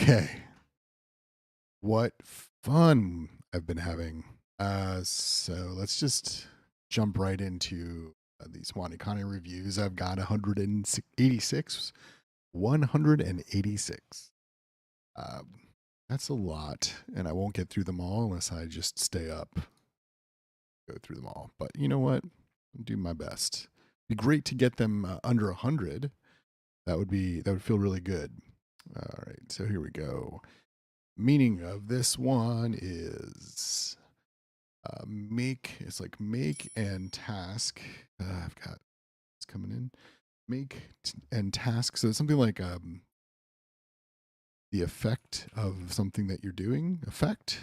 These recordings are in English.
Okay. What fun I've been having. So let's just jump right into these WaniKani reviews. I've got 186. 186. Um, that's a lot, and I won't get through them all unless I just stay up, go through them all. But you know what? I'll do my best. Be great to get them under 100. That would feel really good. All right, so here we go. Meaning of this one is make. It's like make and task. I've got it's coming in. And task. So it's something like the effect of something that you're doing. Effect.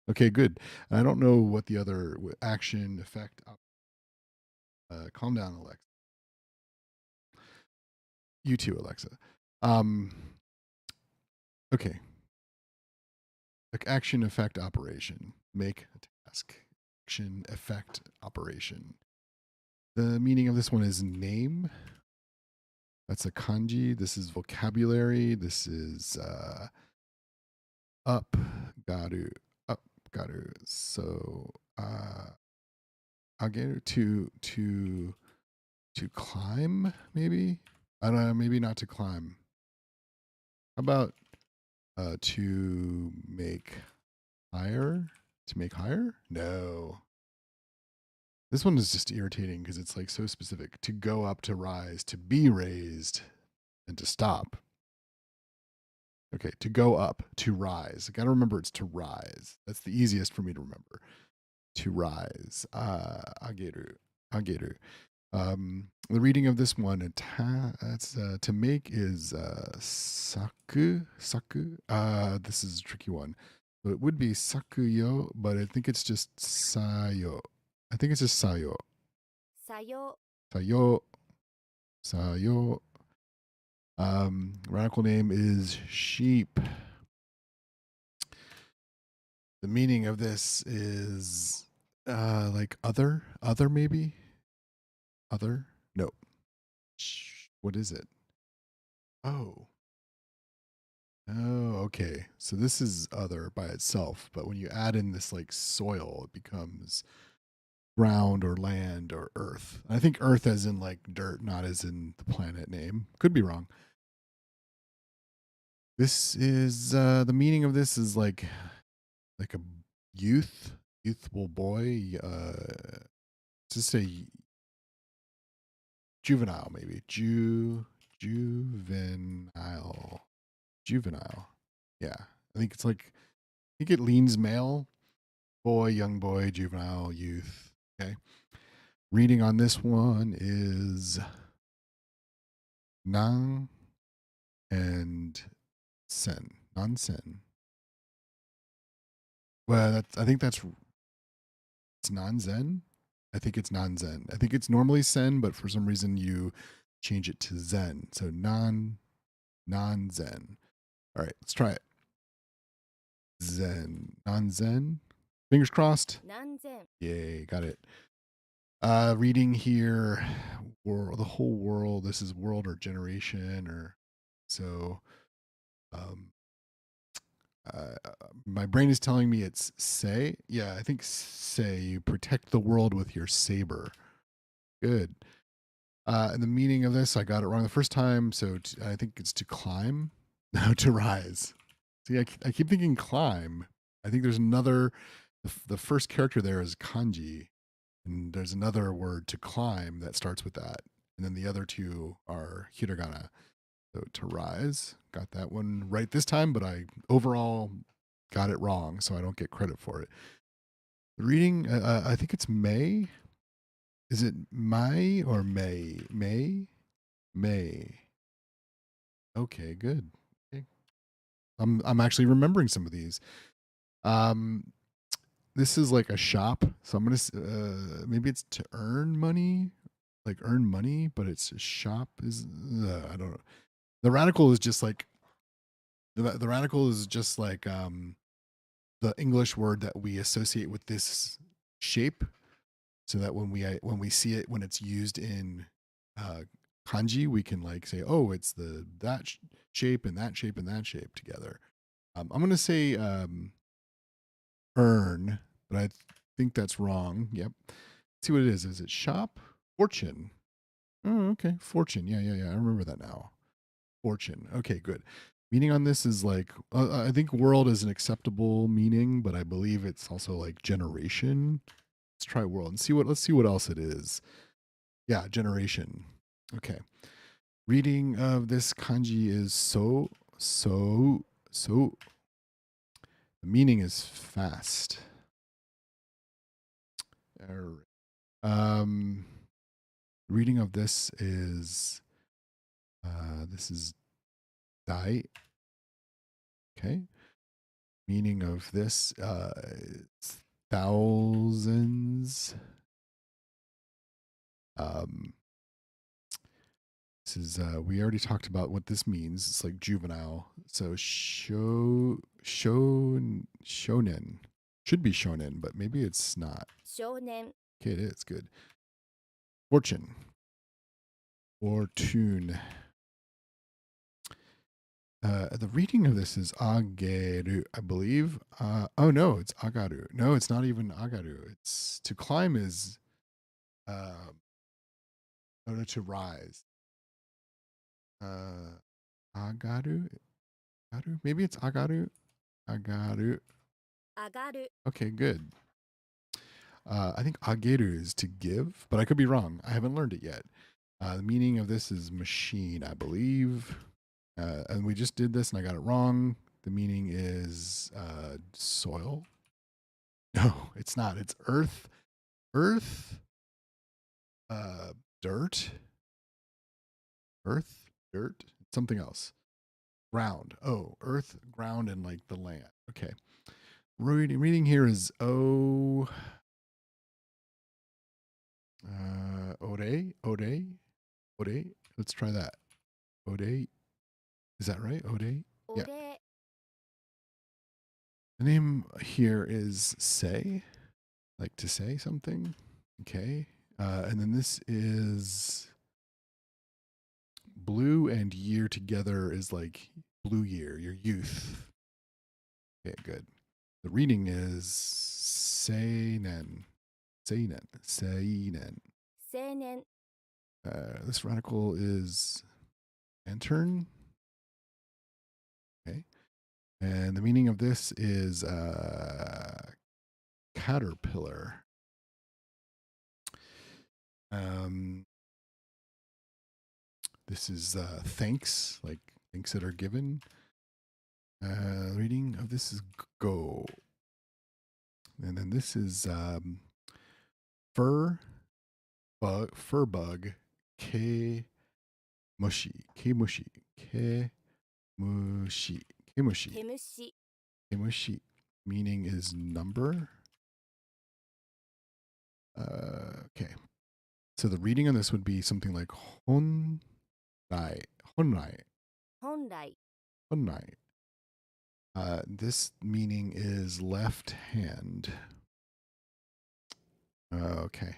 Okay, good. I don't know what the other action effect. Calm down, Alexa. You too, Alexa. Um, okay. Like action effect operation. Make a task. Action effect operation. The meaning of this one is name. That's a kanji. This is vocabulary. This is up, garu, up, garu. So ageru to climb, maybe. I don't know. Maybe not to climb. How about to make higher? To make higher? No. This one is just irritating because it's like so specific. To go up, to rise, to be raised, and to stop. Okay, to go up, to rise. I gotta remember it's to rise. That's the easiest for me to remember. To rise. Ageru. Ageru. The reading of this one, that's to make is saku. Saku. This is a tricky one. So it would be sakuyo, but I think it's just sayo. I think it's just sayo. さよ Sayo. Sayo. Radical name is sheep. The meaning of this is like other maybe, other. No, what is it? Oh, oh, okay. So this is other by itself, but when you add in this like soil, it becomes ground or land or earth. I think earth as in like dirt, not as in the planet name. Could be wrong. This is the meaning of this is like a youthful boy. Just a juvenile, maybe juvenile, juvenile. Yeah, I think it's like I think it leans male, boy, young boy, juvenile, youth. Okay. Reading on this one is nan and sen, non sen. Well, I think that's it's non zen. I think it's non zen. I think it's normally sen, but for some reason you change it to zen. So non zen. All right, let's try it. Zen, non zen. Fingers crossed. 何千 Yay, got it. Reading here, the whole world. This is world or generation or so. Um, uh, my brain is telling me it's say. Yeah, I think say. You protect the world with your saber. Good. And the meaning of this, I got it wrong the first time. So I think it's to climb, no, to rise. See, I keep thinking climb. I think there's another. The first character there is kanji, and there's another word to climb that starts with that, and then the other two are hiragana. So to rise, got that one right this time, but I overall got it wrong, so I don't get credit for it. The reading, I think it's May. Is it Mai or May? May, May. Okay, good. Okay. I'm actually remembering some of these. Um, this is like a shop, so I'm gonna maybe it's to earn money, like earn money, but it's a shop. Is I don't know. The radical is just like the radical is just like the English word that we associate with this shape, so that when we see it when it's used in uh, kanji, we can like say, oh, it's the that shape and that shape and that shape together. I'm going to say earn, but I think that's wrong. Yep. Let's see what it is. Is it shop? Fortune. Oh, okay. Fortune. Yeah, yeah, yeah. I remember that now. Fortune. Okay, good. Meaning on this is like I think world is an acceptable meaning, but I believe it's also like generation. Let's try world and see what. Let's see what else it is. Yeah, generation. Okay. Reading of this kanji is so. The meaning is fast. All right. Reading of this is dai. Okay. Meaning of this thousands. Um, this is we already talked about what this means. It's like juvenile. So shonen should be shonen, but maybe it's not. 少年 Okay, it is good. Fortune. Fortune. The reading of this is ageru, I believe. Oh no, it's agaru. No, it's not even agaru. It's to climb is uh, no, to rise. Uh, agaru, agaru. Maybe it's agaru. Agaru. 上がる Okay, good. I think ageru is to give, but I could be wrong. I haven't learned it yet. The meaning of this is machine, I believe. And we just did this and I got it wrong. The meaning is soil. No, it's not. It's earth. Earth, dirt, earth, dirt, something else. Ground. Oh, earth, ground, and like the land. Okay. Reading here is ode, ode, ode. Let's try that. Ode. Is that right? Ode. お Yeah. 礼 The name here is say, like to say something. Okay. And then this is blue and year together is like blue year, your youth. Okay, good. The reading is seinen. Seinen. Seinen. 青年 This radical is intern. Okay. And the meaning of this is caterpillar. Um, this is thanks, like thanks that are given. The reading of this is go. And then this is fur bug, ke mushi, ke mushi, ke mushi, ke mushi, 毛虫 ke mushi. Meaning is number. Okay, so the reading on this would be something like honrai, honrai, 本来 honrai. This meaning is left hand. Okay,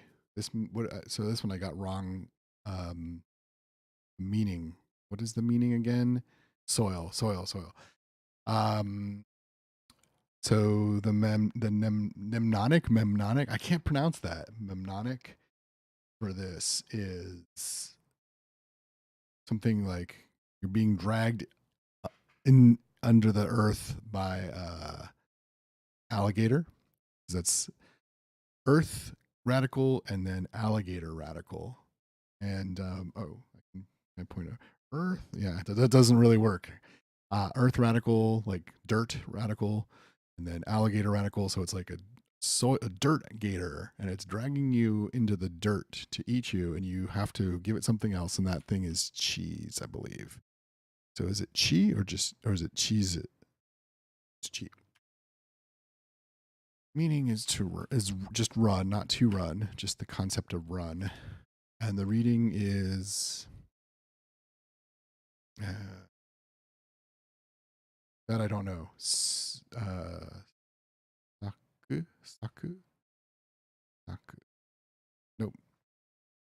so this one I got wrong. Um, Meaning. What is the meaning again? Soil, soil, soil. Um, so memnonic. I can't pronounce that. Memnonic for this is something like you're being dragged in under the earth by alligator. That's earth radical and then alligator radical. And I point out earth. Yeah, that doesn't really work. Earth radical, like dirt radical, and then alligator radical. So it's like a dirt gator, and it's dragging you into the dirt to eat you, and you have to give it something else, and that thing is cheese, I believe. So is it chi or is it cheese? It's chi. Meaning is just run, not to run, just the concept of run, and the reading is that I don't know. Saku, saku. Nope.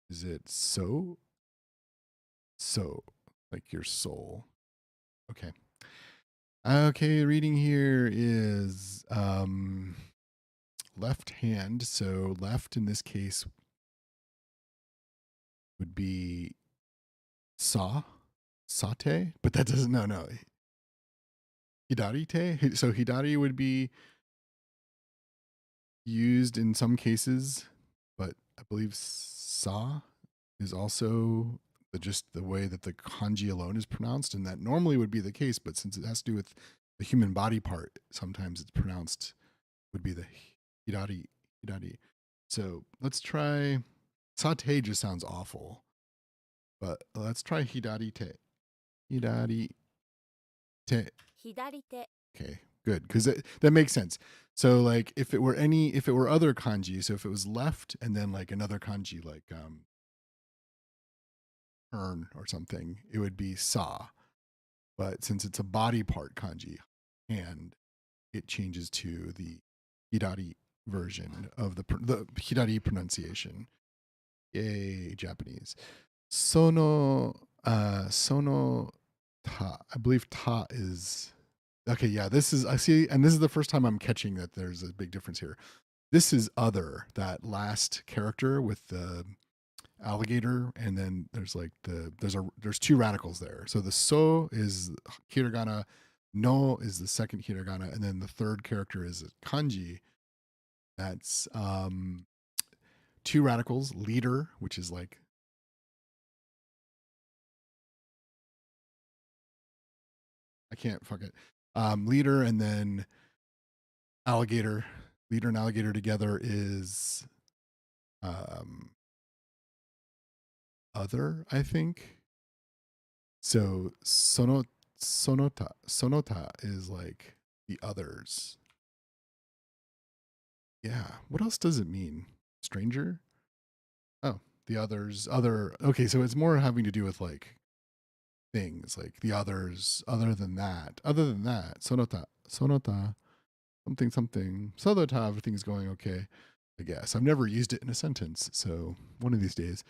Is it so? So, like your soul. Okay. Okay, reading here is left hand. So left in this case would be sa, sate, but that doesn't, no. Hidarite. So hidari would be used in some cases, but I believe sa is also just the way that the kanji alone is pronounced, and that normally would be the case, but since it has to do with the human body part, sometimes it's pronounced would be the hidari, hidari. So let's try satay. Just sounds awful, but let's try hidari te. Hidari te. 左手 Okay, good, because that makes sense. So like if it were other kanji, so if it was left and then like another kanji like turn or something, it would be sa. But since it's a body part kanji, and it changes to the hidari version of the hidari pronunciation. Yay, Japanese. Sono ta. I believe ta is okay. Yeah, this is I see, and this is the first time I'm catching that there's a big difference here. This is other, that last character with the alligator, and then there's like there's two radicals there. So the so is hiragana, no is the second hiragana, and then the third character is kanji. That's two radicals, leader, which is like I can't fuck it. Leader and then alligator. Leader and alligator together is um other, I think. So sonota is like the others. Yeah. What else does it mean? Stranger? Oh, the others, other. Okay, so it's more having to do with like things, like the others, other than that. Other than that, sonota, something, something. Sodota, everything's going okay, I guess. I've never used it in a sentence, so one of these days.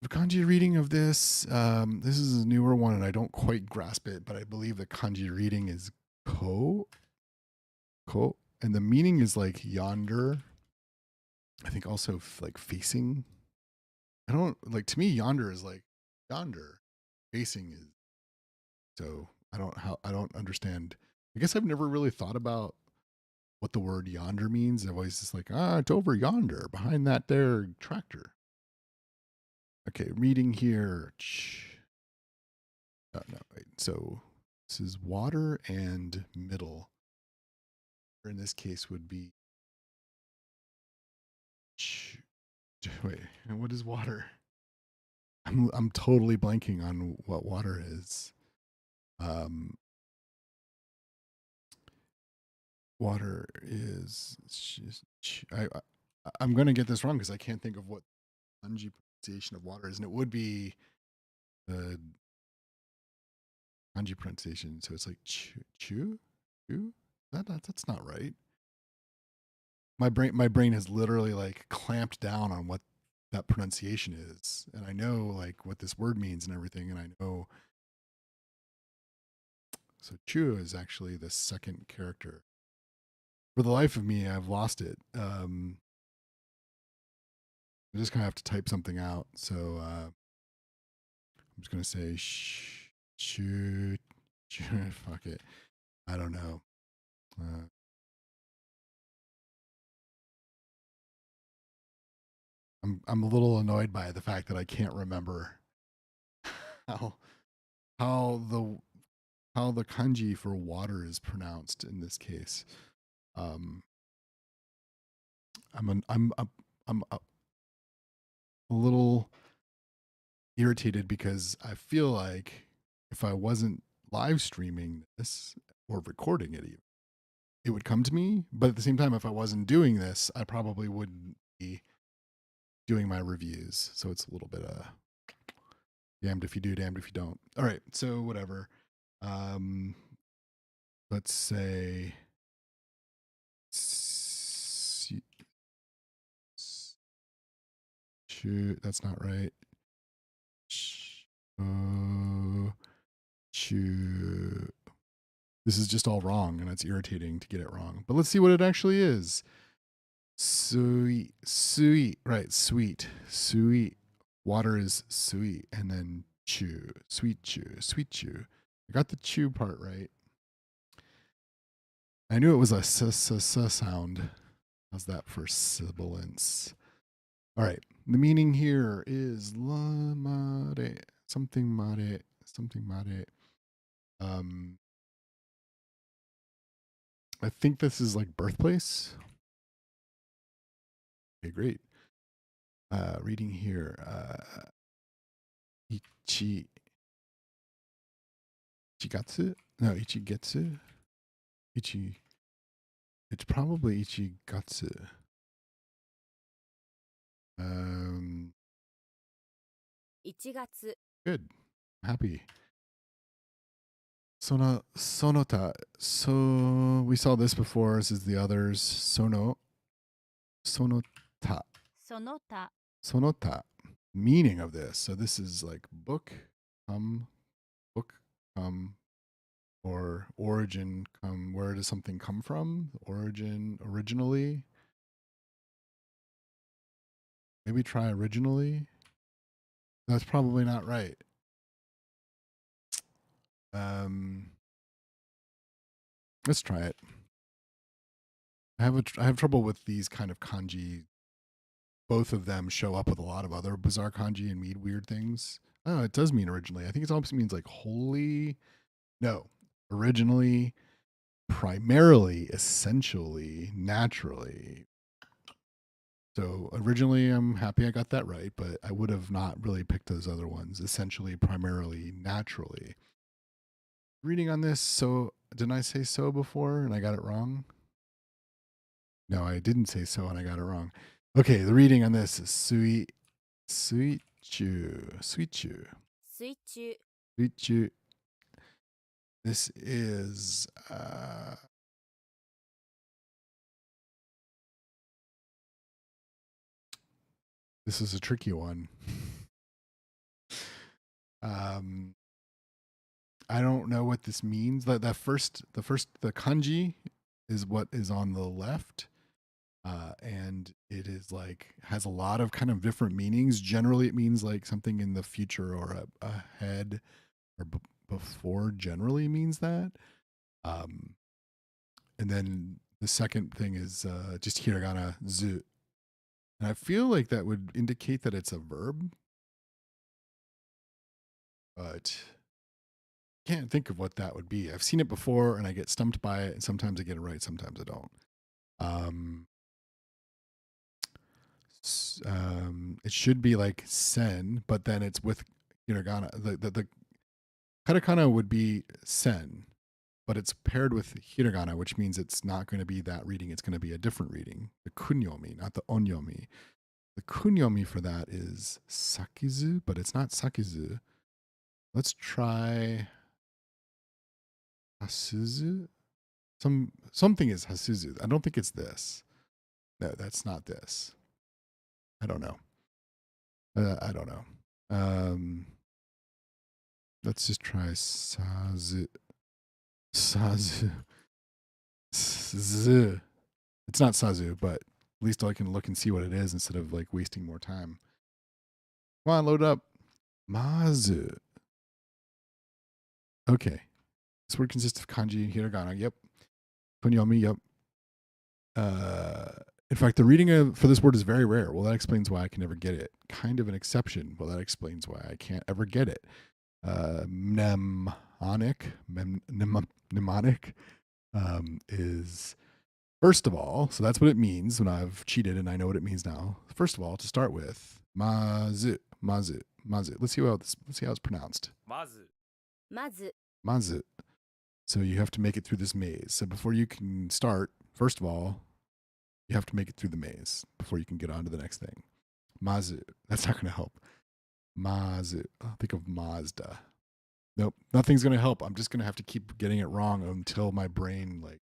The kanji reading of this, this is a newer one and I don't quite grasp it, but I believe the kanji reading is ko, ko, and the meaning is like yonder. I think also like facing. I don't like, to me yonder is like yonder. Facing is, so I don't understand. I guess I've never really thought about what the word yonder means. I've always just like, it's over yonder behind that there tractor. Okay, reading here. No, wait. So this is water and middle. In this case would be wait, and what is water? I'm totally blanking on what water is. Um, water is I'm gonna get this wrong because I can't think of what kanji pronunciation of water is, and it would be the kanji pronunciation. So it's like chu. That's not right. My brain has literally like clamped down on what that pronunciation is, and I know like what this word means and everything, and I know. So chu is actually the second character. For the life of me, I've lost it. I just kind of have to type something out. So I'm just gonna say shoot, fuck it. I don't know. Uh, I'm a little annoyed by the fact that I can't remember how how the how the kanji for water is pronounced in this case. Um, I'm an, I'm a little irritated because I feel like if I wasn't live streaming this or recording it, even, it would come to me. But at the same time, if I wasn't doing this, I probably wouldn't be doing my reviews. So it's a little bit damned if you do, damned if you don't. All right, so whatever. Um, let's say shoot, that's not right. chu. This is just all wrong, and it's irritating to get it wrong. But let's see what it actually is. Sweet, sweet, right? Sweet, sweet. Water is sweet, and then chew, sweet chew, sweet chew. I got the chew part right. I knew it was a s sound. How's that for sibilance? All right. The meaning here is la mare, something mare, something mare. Um, I think this is like birthplace. Okay, great. Reading here. Ichi Ichigatsu? No, Ichigetsu? Ichi. It's probably Ichigatsu. Um, 1月 good. Happy. Sonota. So we saw this before. This is the others. Sonota. その他 Sonota. Meaning of this. So this is like book, or origin, come. Where does something come from? Origin, originally. Maybe try originally. That's probably not right. Um, let's try it. I have trouble with these kind of kanji. Both of them show up with a lot of other bizarre kanji and mean weird things. Oh, it does mean originally. I think it also means like wholly. No, originally, primarily, essentially, naturally. So originally, I'm happy I got that right, but I would have not really picked those other ones. Essentially, primarily, naturally. Reading on this, so didn't I say so before and I got it wrong? No, I didn't say so and I got it wrong. Okay, the reading on this is sweet chew, sweet chew, 水中 sweet chew. This is this is a tricky one. um, I don't know what this means. The kanji is what is on the left. And it is like has a lot of kind of different meanings. Generally, it means like something in the future or ahead or before. Generally means that. Um, and then the second thing is just hiragana zu, and I feel like that would indicate that it's a verb, but can't think of what that would be. I've seen it before, and I get stumped by it, and sometimes I get it right, sometimes I don't. It should be like sen, but then it's with hiragana. The katakana would be sen, but it's paired with hiragana, which means it's not going to be that reading. It's going to be a different reading, the kunyomi, not the onyomi. The kunyomi for that is sakizu, but it's not sakizu. Let's try hasuzu. Something is hasuzu. I don't think it's this. No, that's not this. I don't know. I don't know. Let's just try sazu. Sazu. Z. It's not sazu, but at least I can look and see what it is instead of like wasting more time. Come on, load up. Mazu. Okay. This word consists of kanji and hiragana. Yep. Kunyomi. Yep. In fact, the reading for this word is very rare. Well, that explains why I can never get it. Kind of an exception. Well, that explains why I can't ever get it. Mnemonic is first of all, so that's what it means when I've cheated and I know what it means now. First of all, to start with, mazu, mazu, mazu. Let's see how it's pronounced. まず まず Mazu. So you have to make it through this maze. So before you can start, first of all, you have to make it through the maze before you can get on to the next thing. Mazu. That's not going to help. Mazu. Think of Mazda. Nope, nothing's going to help. I'm just going to have to keep getting it wrong until my brain like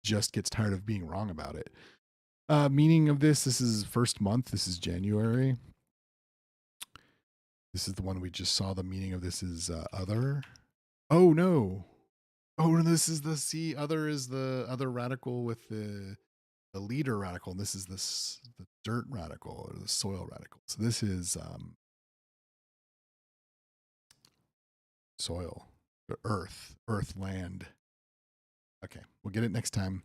just gets tired of being wrong about it. Meaning of this is first month. This is January. This is the one we just saw. The meaning of this is other. Oh no. Oh, no, this is the C. Other is the other radical with the leader radical. And this is the dirt radical or the soil radical. So this is soil, earth, land. Okay, we'll get it next time.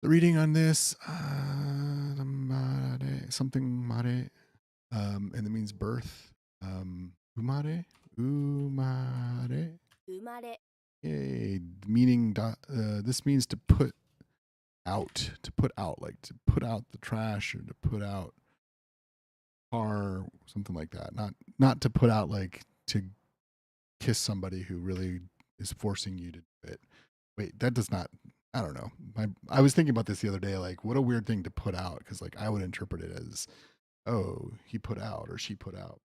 The reading on this, something mare, and it means birth. Umare, umare. 生まれ Yay, meaning this means to put out, like to put out the trash or to put out car, something like that. Not to put out like to kiss somebody who really is forcing you to do it. Wait, that does not. I don't know. I was thinking about this the other day. Like, what a weird thing to put out, because like I would interpret it as, oh, he put out or she put out.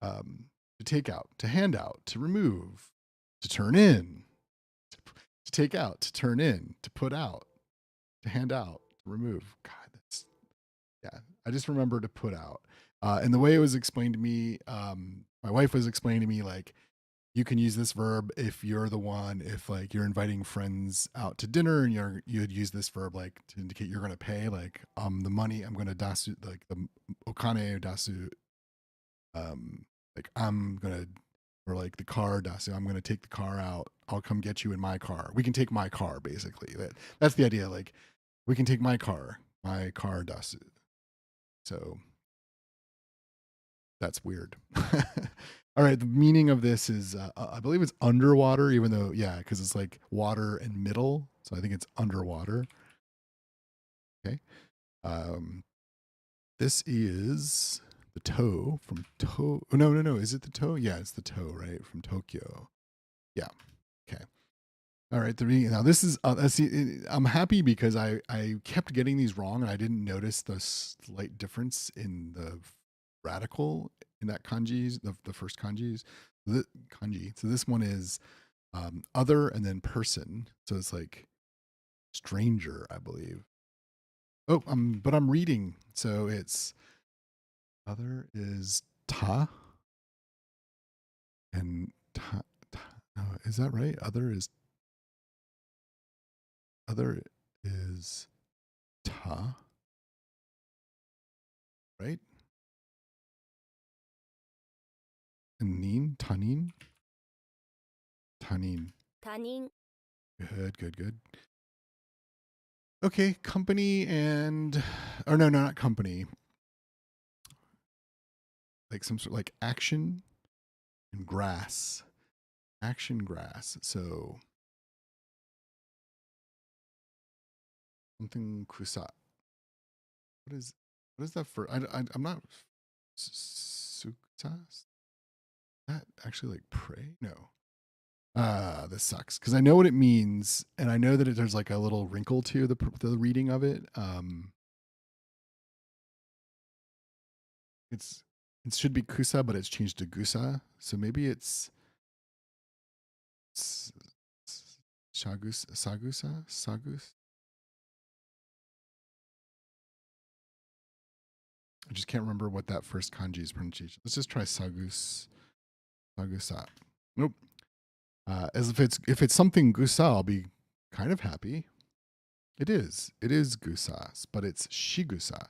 To take out, to hand out, to remove, to turn in, to take out, to turn in, to put out, to hand out, to remove. God, that's yeah. I just remember to put out. And the way it was explained to me, my wife was explaining to me like you can use this verb if you're the one, if like you're inviting friends out to dinner and you'd use this verb like to indicate you're going to pay, like the money I'm going to dasu, like the okane dasu, like I'm going to, or like the car dasu, I'm going to take the car out, I'll come get you in my car, we can take my car, basically. That's the idea, like we can take my car dasu. So that's weird. All right, the meaning of this is I believe it's underwater, even though yeah, because it's like water and middle, so I think it's underwater. Okay, um, this is the toe from to. Oh, no. Is it the toe? Yeah, it's the toe, right, from Tokyo. Yeah. Okay. All right. Now this is see, I'm happy because I kept getting these wrong and I didn't notice the slight difference in the radical in that kanji, the first kanjis, the kanji. So this one is other and then person. So it's like stranger, I believe. Oh, but I'm reading. So it's other is ta and ta. Oh, is that right? Other is ta, right? And nin, tanin, tanin. 他人 Good. Okay, company and, or no, not company. Like some sort like action and grass. Action grass. So something kusa. What is that for? I'm not suksa. That actually like pray? No. This sucks because I know what it means, and I know that there's like a little wrinkle to the reading of it. It's it should be kusa, but it's changed to gusa. So maybe it's sagus. I just can't remember what that first kanji is pronunciation. Let's just try sagusa. Nope. As if it's something gusa, I'll be kind of happy. It is gusas, but it's shigusa.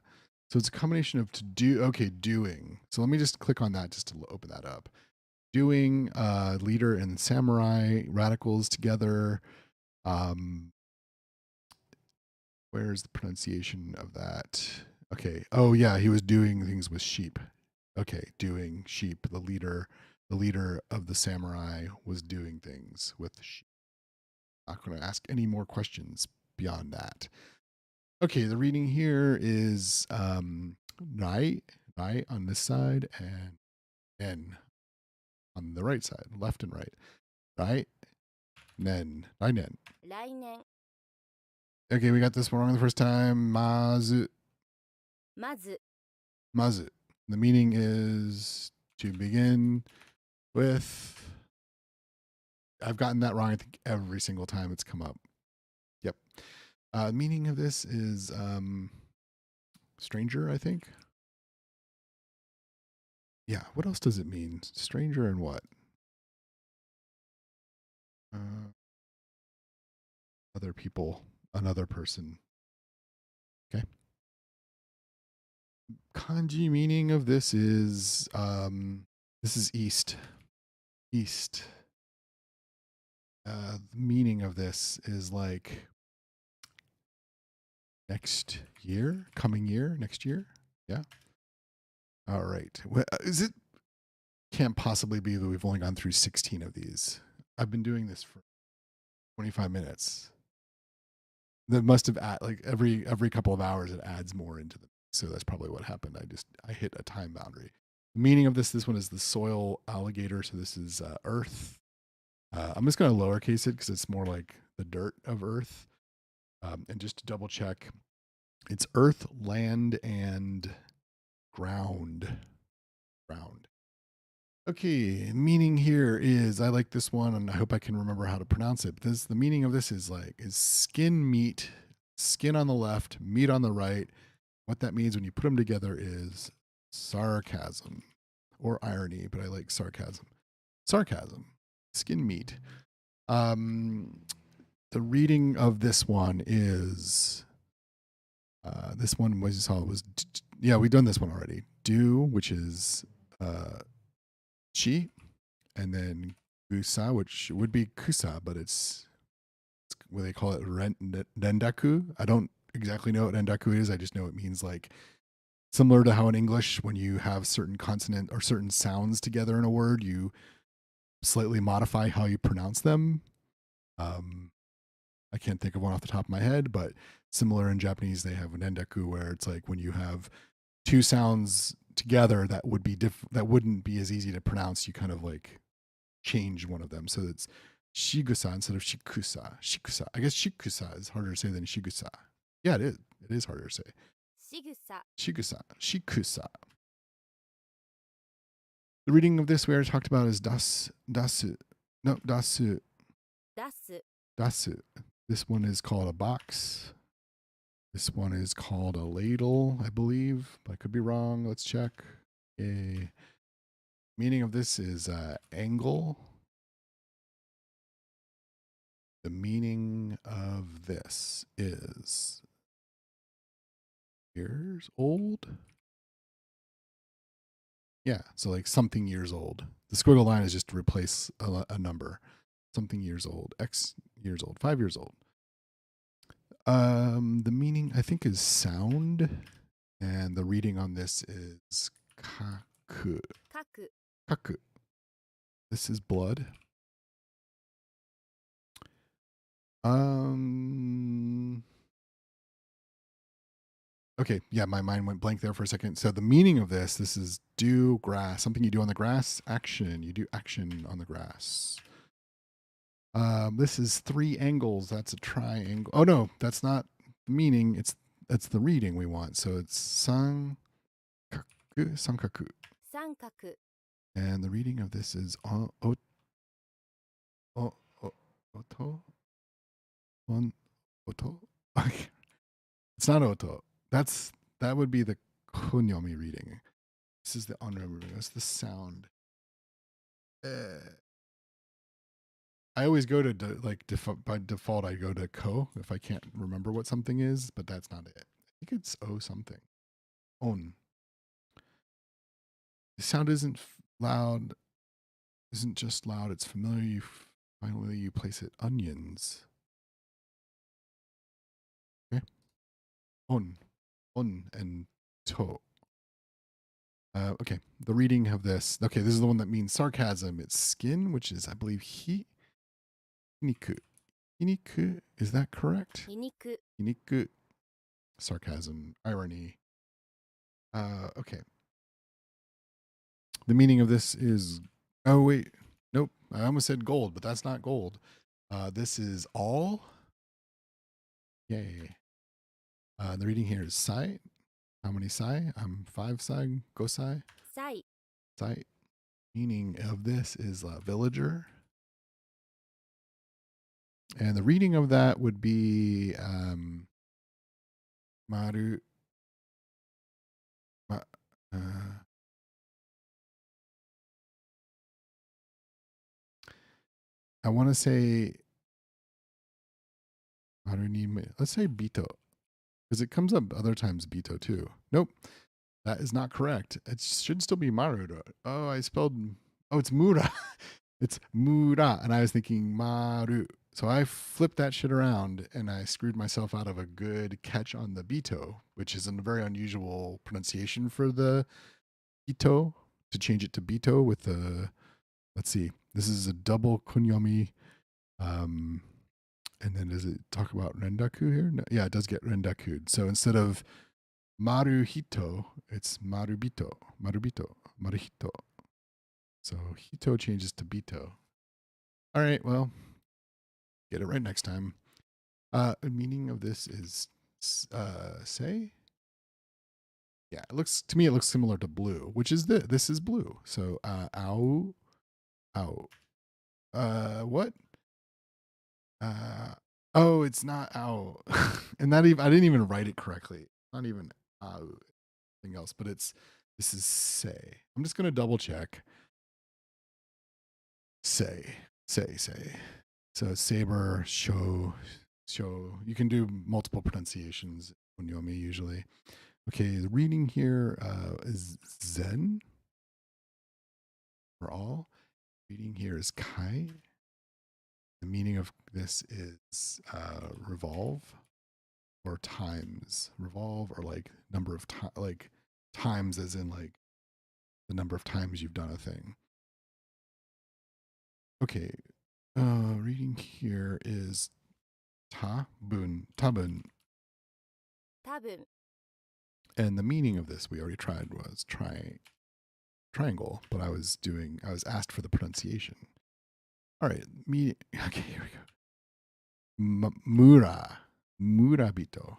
So it's a combination of to do. Okay, doing. So let me just click on that just to open that up. Doing leader and samurai radicals together. Um, where's the pronunciation of that? Okay. Oh yeah, he was doing things with sheep. Okay, doing sheep. The leader of the samurai was doing things with sheep. Not going to ask any more questions beyond that. Okay, the reading here is nai on this side and en on the right side, left and right. Nai nen. 来年 Okay, we got this one wrong the first time. Mazu まず mazu. The meaning is to begin with. I've gotten that wrong, I think, every single time it's come up. Yep. Meaning of this is stranger, I think. Yeah. What else does it mean? Stranger and what? Uh, other people, another person. Okay. Kanji meaning of this is east. East. Meaning of this is like next year, coming year, next year. Yeah. All right. Is it? Can't possibly be that we've only gone through 16 of these. I've been doing this for 25 minutes. That must have like every couple of hours it adds more into the. So that's probably what happened. I hit a time boundary. The meaning of this one is the soil alligator. So this is earth. I'm just going to lowercase it because it's more like the dirt of earth. And just to double check, it's earth, land, and ground. Ground. Okay, meaning here is I like this one, and I hope I can remember how to pronounce it. This the meaning of this is skin meat, skin on the left, meat on the right. What that means when you put them together is sarcasm or irony, but I like sarcasm. Sarcasm, skin meat. Um, the reading of this one is this one was saw was yeah, we've done this one already. Do, which is chi, and then gusa, which would be kusa, but it's what they call it rendaku. I don't exactly know what rendaku is. I just know it means like similar to how in English, when you have certain consonant or certain sounds together in a word, you slightly modify how you pronounce them. Um, I can't think of one off the top of my head, but similar in Japanese, they have rendaku, where it's like when you have two sounds together that would be that wouldn't be as easy to pronounce. You kind of like change one of them. So it's shigusa instead of shikusa. Shikusa. I guess shikusa is harder to say than shigusa. Yeah, it is. It is harder to say. 仕草 Shigusa. Shikusa. The reading of this we already talked about is dasu. No, dasu. 出す Dasu. This one is called a box. This one is called a ladle, I believe. I could be wrong. Let's check. A meaning of this is angle. The meaning of this is years old. Yeah, so like something years old. The squiggle line is just to replace a number. Something years old. X years old. 5 years old. The meaning I think is sound, and the reading on this is kaku. 書く Kaku. This is blood. Um. Okay, yeah, my mind went blank there for a second. So the meaning of this is do grass, something you do on the grass, action. You do action on the grass. This is three angles. That's a triangle. Oh no, that's not the meaning. That's the reading we want. So it's sankaku. 三角 And the reading of this is o, oto, on, oto. It's not oto. That would be the kunyomi reading. This is the onryomi reading. That's the sound. I always go to by default. I go to ko if I can't remember what something is, but that's not it. I think it's o something. On. The sound isn't loud. Isn't just loud. It's familiar. Finally you place it. Onions. Okay. On and to. Okay. The reading of this. Okay, this is the one that means sarcasm. It's skin, which is I believe hiniku. Hiniku. Is that correct? 皮肉 Hiniku. Sarcasm. Irony. Okay. The meaning of this is oh wait, nope. I almost said gold, but that's not gold. This is all. Yay. The reading here is sai. How many sai? I'm 5 sai. Go sai. sai Sai. Meaning of this is villager. And the reading of that would be maru. Ma, uh, I want to say let's say Bito because it comes up other times Bito too. Nope, that is not correct. It should still be Maru. Oh, I spelled. Oh, it's Mura. It's Mura, and I was thinking Maru. So I flipped that shit around and I screwed myself out of a good catch on the Bito, which is a very unusual pronunciation for the Bito to change it to Bito with the. Let's see. This is a double kunyomi. Um, and then does it talk about rendaku here? No, yeah, it does get rendaku. So instead of maruhito, it's marubito, marubito, maruhito. So hito changes to bito. All right, well, get it right next time. The meaning of this is say. Yeah, it looks to me it looks similar to blue, which is this is blue. So ow, ow. What? Uh, oh, it's not ow, and not even I didn't even write it correctly. Not even ow, anything else, but this is say. I'm just gonna double check. Say, say. So saber, show. You can do multiple pronunciations. Onyomi usually. Okay, the reading here is Zen for all. Reading here is Kai. The meaning of this is revolve or times. Revolve or like number of like times as in like the number of times you've done a thing. Okay, reading here is tabun, 多分 and the meaning of this we already tried was triangle, but I was asked for the pronunciation. All right, okay, here we go. Murabito,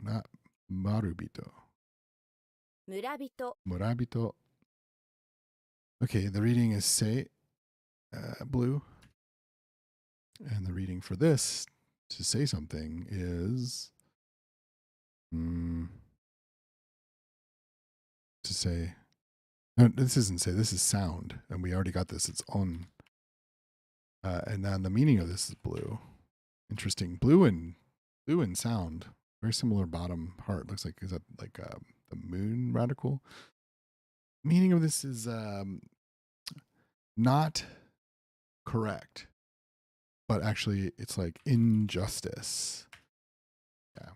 not marubito. 村人 Murabito. Okay, the reading is say, blue, and the reading for this to say something is to say. No, this isn't say. This is sound, and we already got this. It's on. And then the meaning of this is blue. Interesting. Blue and sound. Very similar bottom part. Looks like is that like the moon radical. Meaning of this is not correct, but actually it's like injustice. Yeah.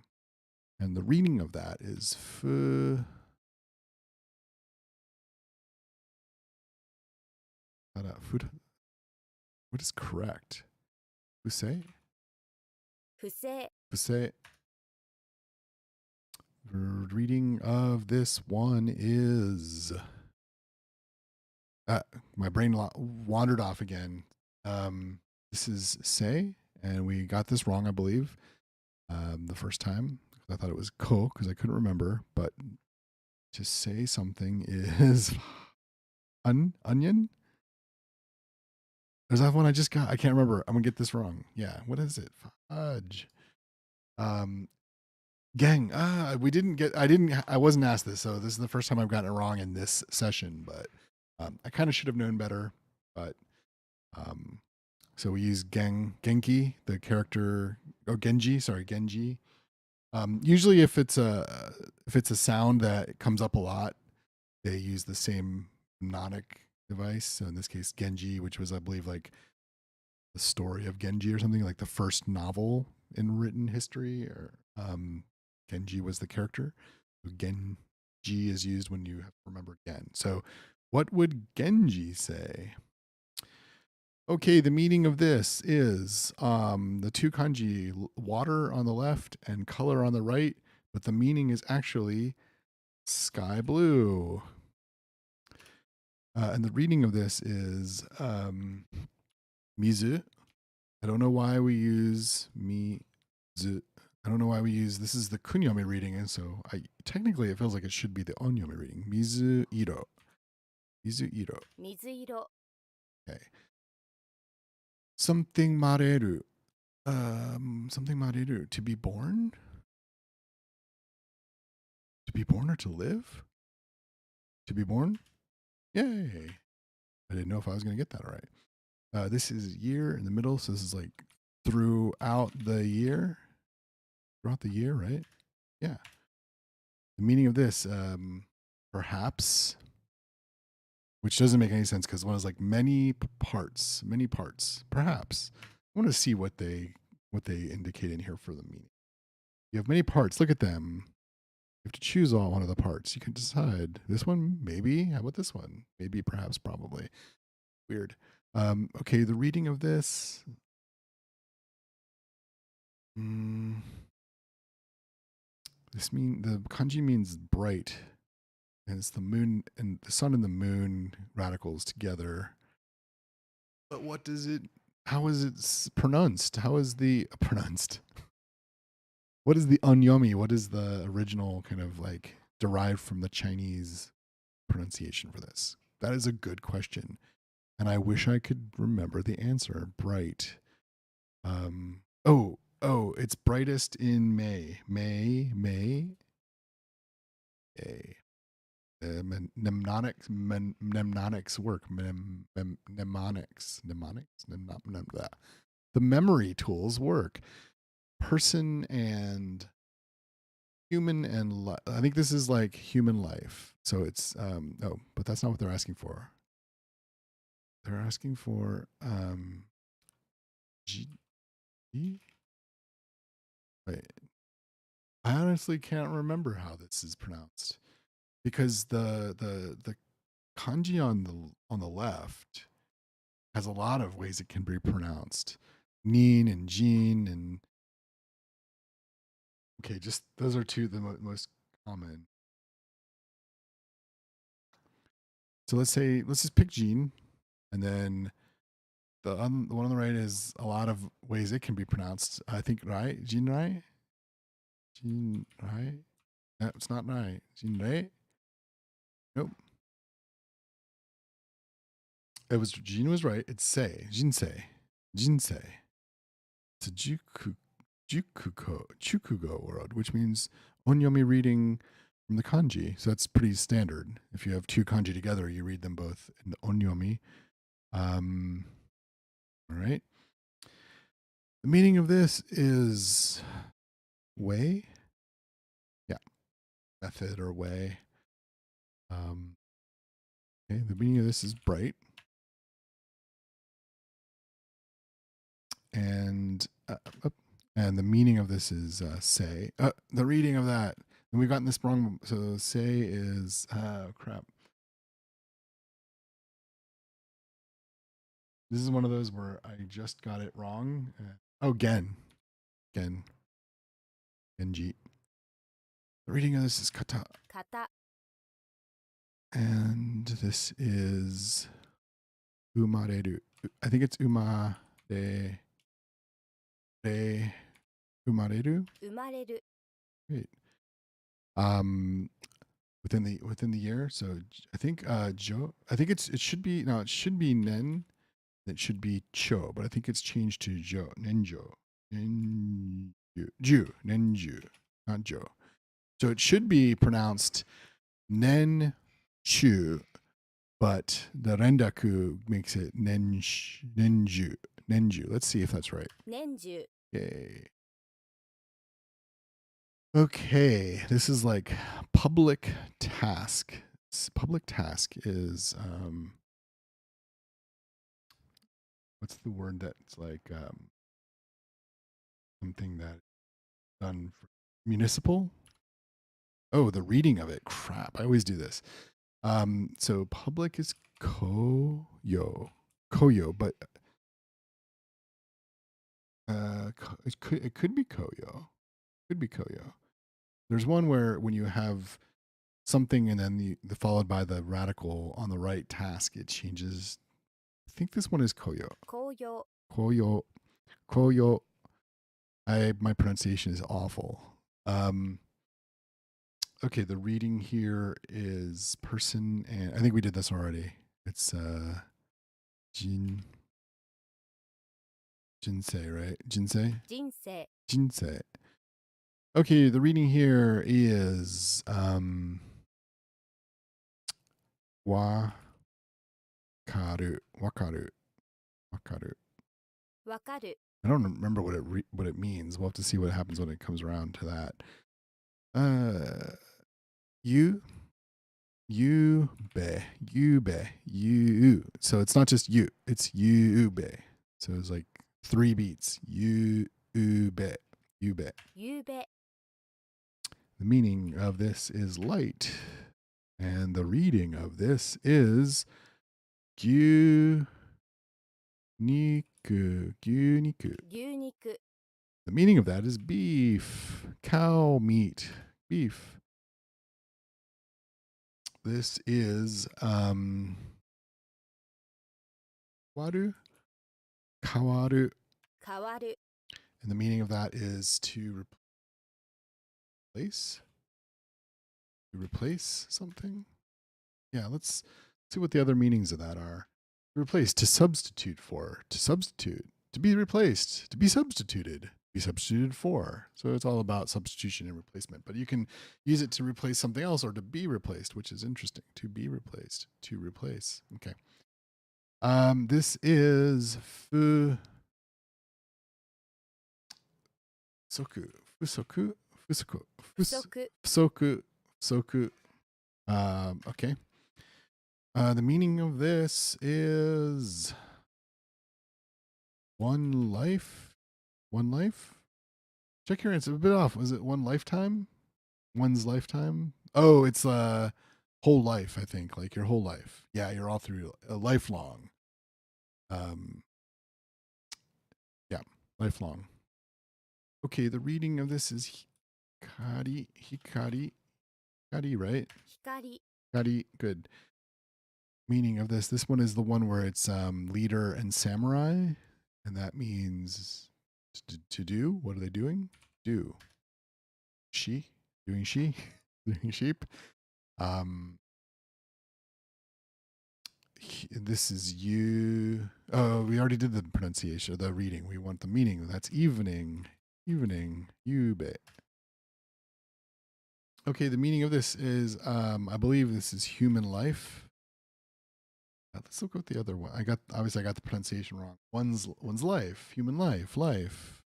And the reading of that is what is correct? Fusei? 不正 Fusei. The reading of this one is my brain wandered off again. This is say, and we got this wrong, I believe, the first time. I thought it was ko because I couldn't remember, but to say something is onion. There's that one I just got. I can't remember. I'm gonna get this wrong. Yeah, what is it? Fudge. Gang. We didn't get. I wasn't asked this, so this is the first time I've gotten it wrong in this session. But I kind of should have known better. But so we use Genki, the character, or Genji. Sorry, Genji. Usually, if it's a sound that comes up a lot, they use the same mnemonic device. So in this case, Genji, which was I believe like the story of Genji or something like the first novel in written history, or Genji was the character. So Genji is used when you have to remember Gen. So what would Genji say? Okay, the meaning of this is the two kanji, water on the left and color on the right, but the meaning is actually sky blue. And the reading of this is mizu. I don't know why we use mizu. I don't know why we use this is the kunyomi reading, and so technically it feels like it should be the onyomi reading. Mizu iro. Mizu iro. 水色 Okay. Something mareru. Something mareru. To be born? To be born or to live? To be born? Yay. I didn't know if I was going to get that right. This is year in the middle, so this is like throughout the year. Throughout the year, right? Yeah. The meaning of this, perhaps, which doesn't make any sense because one is like many parts, many parts. Perhaps. I want to see what they indicate in here for the meaning. You have many parts. Look at them. You have to choose all one of the parts. You can decide this one, maybe. How about this one? Maybe, perhaps, probably. Weird. Okay, the reading of this. Mm, the kanji means bright, and it's the moon and the sun and the moon radicals together. But what does it? How is it pronounced? How is the pronounced? What is the onyomi? What is the original kind of like derived from the Chinese pronunciation for this? That is a good question, and I wish I could remember the answer. Bright. Oh, it's brightest in May. May. A. Mnemonics work. Mnemonics. The memory tools work. Person and human and I think this is like human life. So it's but that's not what they're asking for. They're asking for G. Wait, I honestly can't remember how this is pronounced because the kanji on the left has a lot of ways it can be pronounced. Neen and Jean and okay, just those are two of the most common. So let's just pick Jean, and then the one on the right is a lot of ways it can be pronounced. I think right, Jean right, Jean right. No, it's not right. Jean right. Nope. It was Jean was right. It's say Jinsei, Jinsei. It's a Chukugo word, which means onyomi reading from the kanji. So that's pretty standard. If you have two kanji together, you read them both in onyomi. All right. The meaning of this is way. Yeah, method or way. Okay, the meaning of this is bright. And and the meaning of this is say. The reading of that, and we've gotten this wrong. So say is crap. This is one of those where I just got it wrong. Oh, Gen, Genji. The reading of this is kata, 型 and this is umareru. I think it's umare, umareru. 生まれる Wait. Um, within the year. So I think Jo. I think it should be no. It should be Nen. It should be Cho, but I think it's changed to Jo. Nenjo. Nenju, not Jo. So it should be pronounced Nen Chu, but the Rendaku makes it Nenju. Nenju. Let's see if that's right. 年中 Yay. Okay, this is like public task. Public task is what's the word that's like something that done for municipal? Oh, the reading of it. Crap, I always do this. So public is koyo, but it could be koyo. Could be koyo. There's one where when you have something and then the followed by the radical on the right task, it changes. I think this one is koyo. 紅葉 Koyo. Koyo. My pronunciation is awful. Okay, the reading here is person, and I think we did this already. It's Jinsei, right? Jinsei? 人生 Jinsei. Okay, the reading here is wakaru. Wakaru. わかる I don't remember what it means. We'll have to see what happens when it comes around to that. You, you. So it's not just you. It's yube. So it's like 3 beats. Yube, yube. 夕べ The meaning of this is light, and the reading of this is gyu niku.牛肉 The meaning of that is beef, cow meat, beef. This is waru, kawaru, 変わる and the meaning of that is to replace something. Yeah, let's see what the other meanings of that are. Replace, to substitute for, to substitute, to be replaced, to be substituted for. So it's all about substitution and replacement. But you can use it to replace something else or to be replaced, which is interesting. To be replaced, to replace. Okay. This is fusoku, fusoku, fusoku, 不足 fusoku, fusoku. Okay. The meaning of this is one life. One life. Check your answer. A bit off. Was it one lifetime? One's lifetime. Oh, it's whole life. I think like your whole life. Yeah, you're all through a lifelong. Um, yeah, lifelong. Okay, the reading of this is hikari, right? 光 Hikari, good. Meaning of this one is the one where it's leader and samurai, and that means to do. What are they doing? Do doing doing sheep. Um, this is you. Oh, we already did the pronunciation, the reading. We want the meaning. That's evening, yube. Okay, the meaning of this is, I believe this is human life. Let's look at the other one. I got the pronunciation wrong. One's life, human life, life.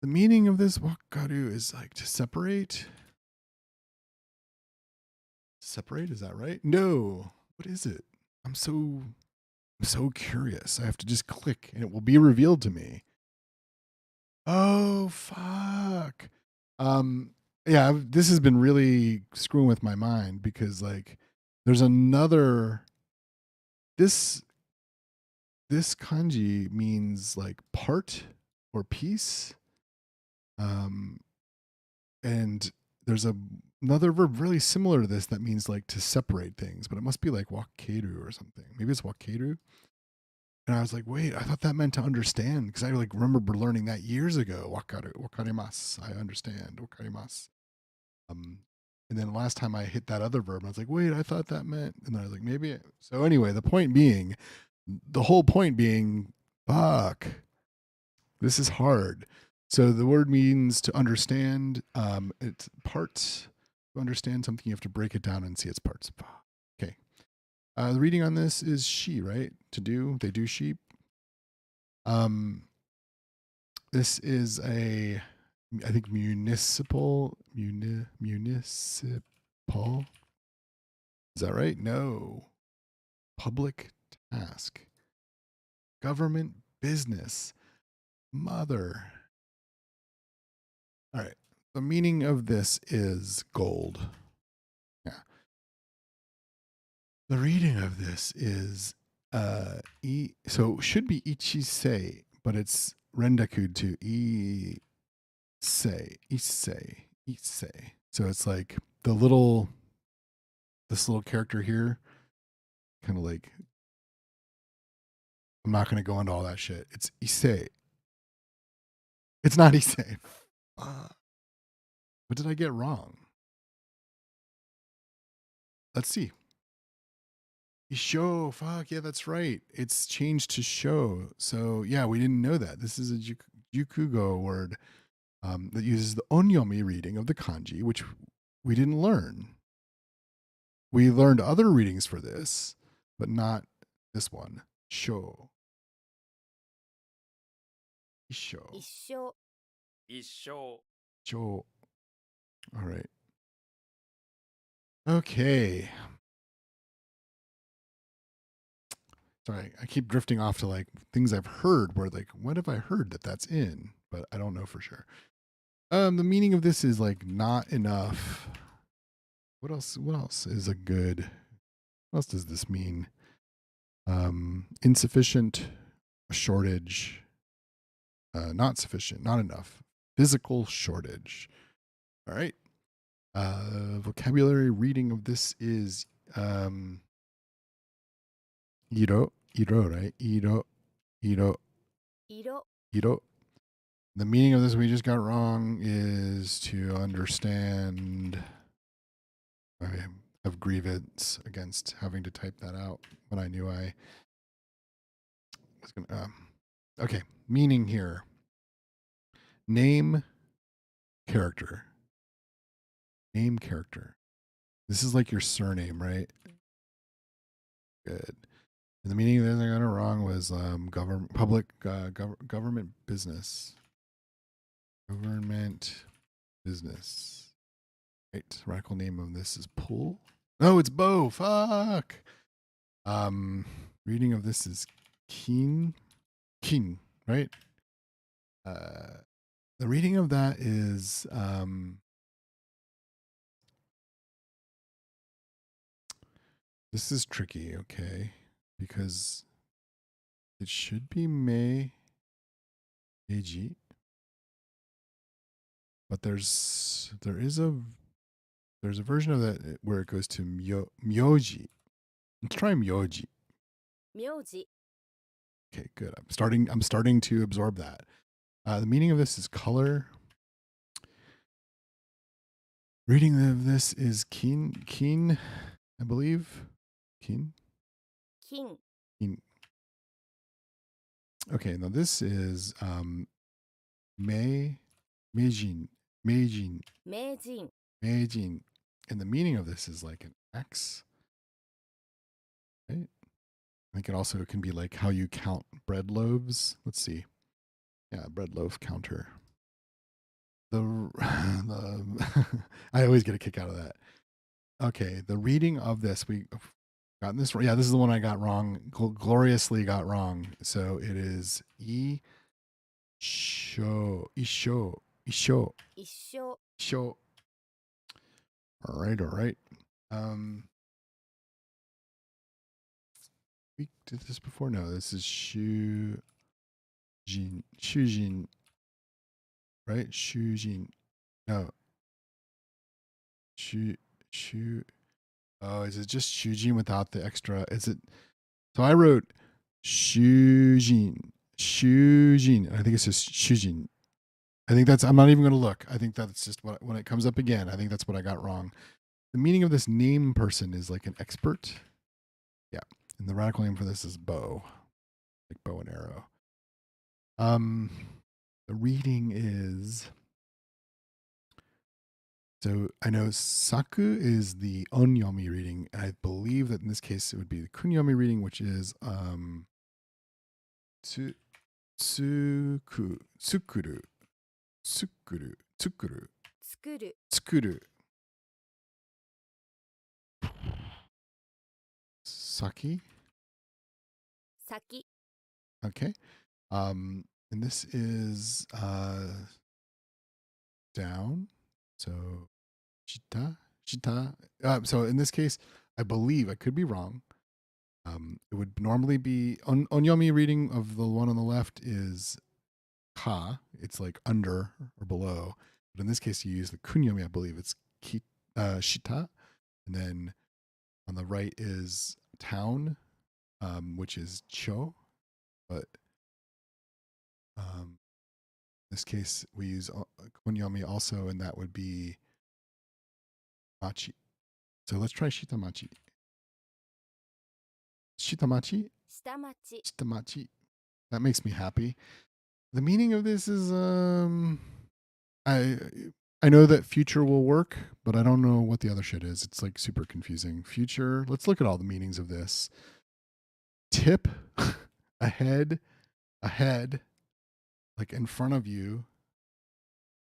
The meaning of this wakaru is like to separate. Separate, is that right? No. What is it? I'm so curious. I have to just click and it will be revealed to me. Oh fuck. Yeah, this has been really screwing with my mind because like there's another this kanji means like part or piece. And there's another verb really similar to this that means like to separate things, but it must be like wakeru or something. Maybe it's wakeru. And I was like, wait, I thought that meant to understand because I like remember learning that years ago. Wakaru, wakarimasu. I understand. Wakarimasu. Um, and then last time I hit that other verb, I was like, wait, I thought that meant. And then I was like, maybe. So anyway, the whole point being, fuck, this is hard. So the word means to understand. It's parts. To understand something, you have to break it down and see its parts. Okay. The reading on this is she, right? To do. They do sheep. This is I think municipal. Is that right? No. Public task. Government business. Mother. All right. The meaning of this is gold. Yeah. The reading of this is so it should be ichise, but it's rendaku to ise. So it's like this little character here, kind of like I'm not going to go into all that shit. It's ise. It's not ise. What did I get wrong? Let's see. Show, fuck yeah, that's right. It's changed to show. So yeah, we didn't know that. This is a jukugo word that uses the onyomi reading of the kanji, which we didn't learn. We learned other readings for this, but not this one. Show. Isho. 一生、一生、 Jo. All right. Okay. Sorry, I keep drifting off to like things I've heard where like, what have I heard that that's in? But I don't know for sure. The meaning of this is like not enough. What else? What else is a good? What else does this mean? Insufficient, shortage, not sufficient, not enough, physical shortage. All right. Vocabulary reading of this is iro, iro, right? Iro, iro, 色、 iro. The meaning of this we just got wrong is to understand. I have grievance against having to type that out when I knew I was going to. Okay, meaning here. Name, character. Name, character. This is like your surname, right? Good. And the meaning of this I got it wrong was government, public, government business. Government business. Right. Radical name of this is pool. No, it's bow. Fuck. Reading of this is keen. Keen, right? The reading of that is this is tricky, okay? Because it should be Meiji. But there's a version of that where it goes to myoji. Let's try myoji. 名字、 Okay, good. I'm starting to absorb that. The meaning of this is color. Reading of this is keen, I believe. Keen. 金、 Okay, now this is meijin, meijin, 名人、 meijin, and the meaning of this is like an X. Right? I think it can be like how you count bread loaves. Let's see. Yeah, bread loaf counter. The I always get a kick out of that. Okay, the reading of this we gotten this. Yeah, this is the one I got wrong. Gloriously got wrong. So it is isho, isho, isho, 一生、 isho. All right, all right. We did this before. No, this is shujin, shujin, right? Shujin. No. Shu, shu. Oh, is it just shujin without the extra? Is it? So I wrote shujin, shujin. I think it's just shujin. I think that's. I'm not even going to look. I think that's just what when it comes up again. I think that's what I got wrong. The meaning of this name person is like an expert. Yeah, and the radical name for this is bow, like bow and arrow. The reading is. So I know Saku is the onyomi reading, and I believe that in this case it would be the kunyomi reading, which is tsukuru, tsukuru, tsukuru, tsukuru, 作る、 tsukuru. Saki. 先、 Okay. And this is down. So shita, shita. So in this case, I believe I could be wrong. It would normally be onyomi reading of the one on the left is ka. It's like under or below. But in this case, you use the kunyomi. I believe it's shita, and then on the right is town, which is cho. But in this case, we use kunyomi also, and that would be machi. So let's try shitamachi. Shitamachi, 下町、 shitamachi. That makes me happy. The meaning of this is I know that future will work, but I don't know what the other shit is. It's like super confusing. Future. Let's look at all the meanings of this. Tip, ahead, ahead, like in front of you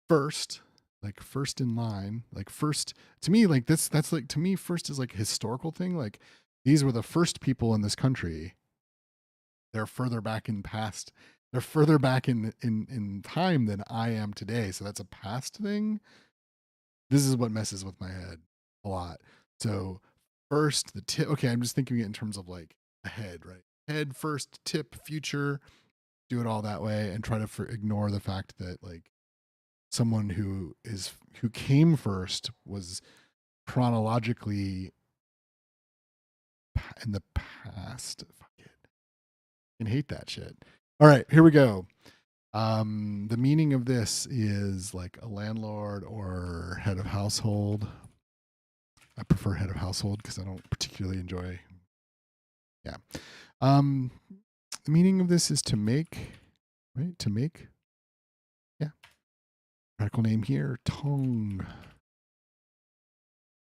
first, like first in line, like first to me, like that's like to me, first is like a historical thing. Like these were the first people in this country. They're further back in past. They're further back in time than I am today. So that's a past thing. This is what messes with my head a lot. So first the tip. Okay, I'm just thinking it in terms of like ahead, right? Head first, tip future. Do it all that way, and try to ignore the fact that like someone who came first was chronologically in the past. Fuck it. I hate that shit. All right, here we go. The meaning of this is like a landlord or head of household. I prefer head of household because I don't particularly enjoy. Yeah. Um, the meaning of this is to make, right? To make. Yeah. Radical name here, tongue.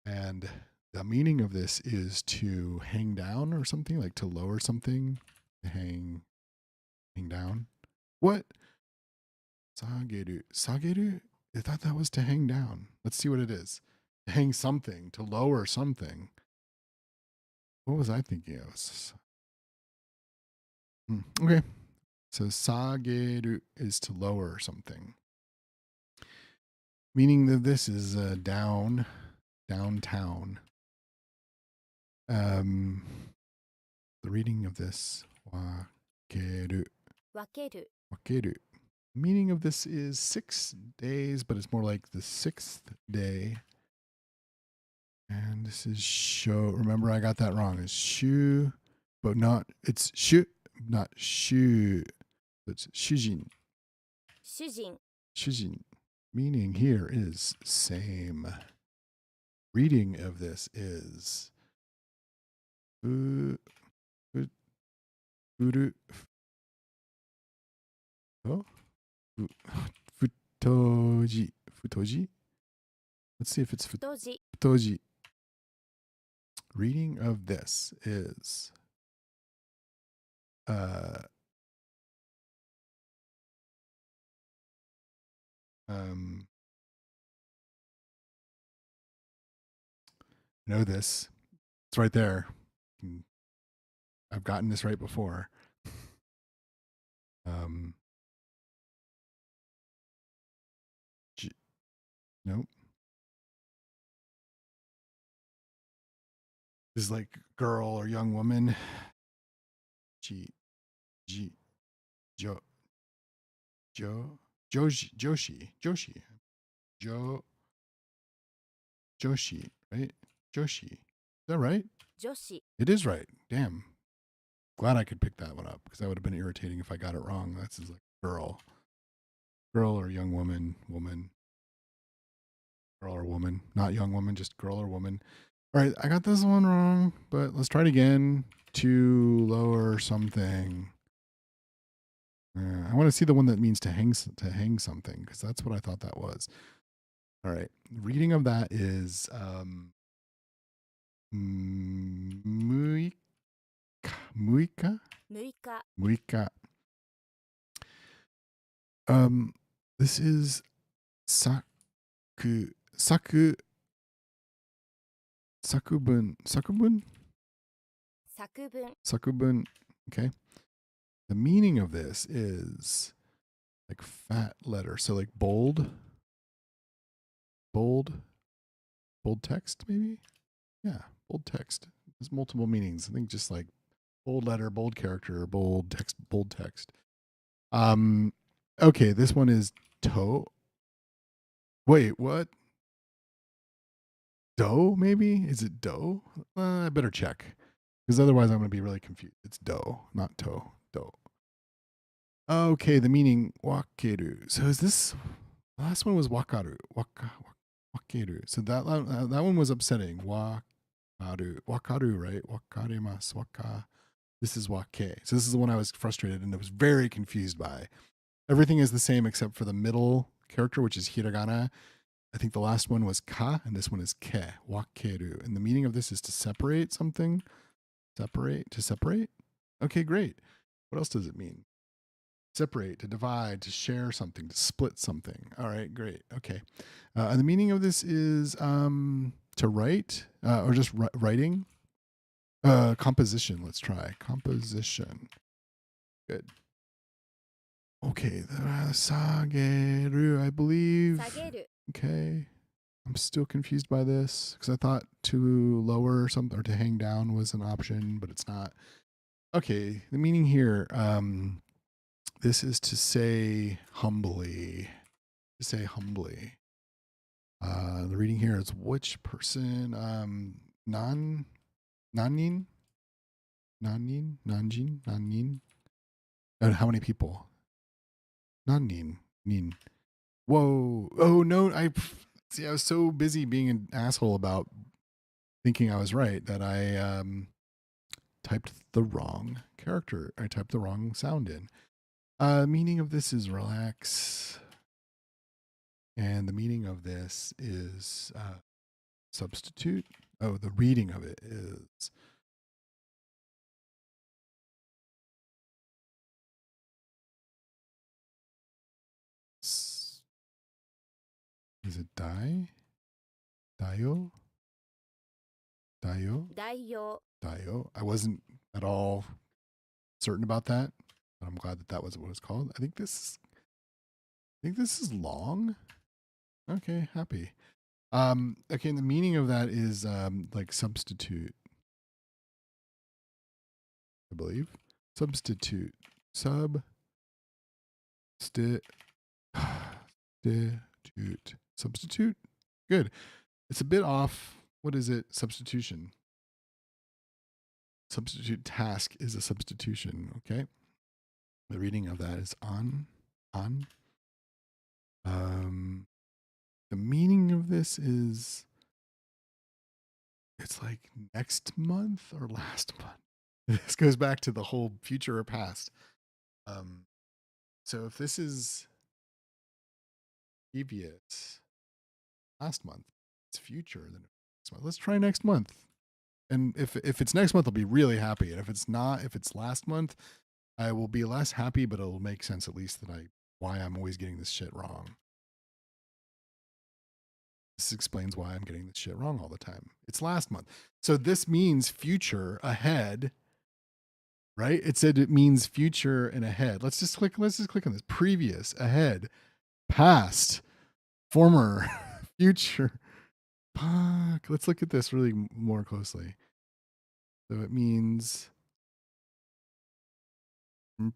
And the meaning of this is to hang down or something, like to lower something, to hang down. What? Sageru. Sageru? I thought that was to hang down. Let's see what it is. To hang something, to lower something. What was I thinking of? Okay. So sageru is to lower something. Meaning that this is downtown. The reading of this, wakeru. 分ける Wakeru. Meaning of this is 6 days, but it's more like the 6th day. And this is show. Remember, I got that wrong. It's shu, but not, it's shu, not shu. It's shujin. 主人 Shujin. Meaning here is same. Reading of this is uru, oh, futoji. Futoji? Let's see if it's 太字 futoji. Reading of this is know this. It's right there. I've gotten this right before. Um, nope. This is like girl or young woman. G, G, Jo, Joshi, Joshi, right? Joshi. Is that right? 女子 It is right. Damn. Glad I could pick that one up because that would have been irritating if I got it wrong. That's like girl or young woman, girl or woman, not young woman, just girl or woman. All right, I got this one wrong, but let's try it again. To lower something. I want to see the one that means to hang something because that's what I thought that was. All right, reading of that is muika, muika, 6日 muika. This is sakubun.作文 Sakubun. Okay. The meaning of this is like fat letter. So like bold text, maybe? Yeah, bold text. There's multiple meanings. I think just like bold letter, bold character, bold text. Okay, this one is toe. Wait, what? Dough, maybe? Is it dough? I better check. Because otherwise I'm going to be really confused. It's dough, not toe. Dough. Okay, the meaning wakeru. So is this the last one was wakaru. Wakeru. So that one was upsetting. Wakaru, right? Wakarimasu. This is wake. So this is the one I was frustrated and I was very confused by. Everything is the same except for the middle character, which is hiragana. I think the last one was ka, and this one is ke. Wakeru. And the meaning of this is to separate something. To separate. Okay, great. What else does it mean? separate, to divide, to share something, to split something. All right, great. Okay. And the meaning of this is to write or just writing. Composition. Let's try composition. Good. Okay, the sageru, I believe. 下げる Okay. I'm still confused by this because I thought to lower something or to hang down was an option, but it's not. Okay, the meaning here, this is to say humbly. To say humbly. The reading here is which person? Nanin? Nanjin? And how many people? Nanin. Nin. Whoa. Oh no, see I was so busy being an asshole about thinking I was right that I typed the wrong character. I typed the wrong sound in. Meaning of this is relax. And the meaning of this is substitute. Oh, the reading of it is is it die? Dio? Dio? 代用 Dio? I wasn't at all certain about that, but I'm glad that that was what it's called. I think this is long. Okay, happy. Okay, and the meaning of that is like substitute, I believe. Substitute. Substitute. Substitute? Good. It's a bit off. What is it? Substitution. Substitute task is a substitution. Okay. The reading of that is on. On. The meaning of this is it's like next month or last month. This goes back to the whole future or past. So if this is previous last month, it's future then next month. Let's try next month. And if it's next month, I'll be really happy. And if it's not, if it's last month, I will be less happy, but it'll make sense at least that why I'm always getting this shit wrong. This explains why I'm getting this shit wrong all the time. It's last month. So this means future ahead, right? It said it means future and ahead. Let's just click on this. Previous, ahead, past, former, future. Fuck. Let's look at this really more closely. So it means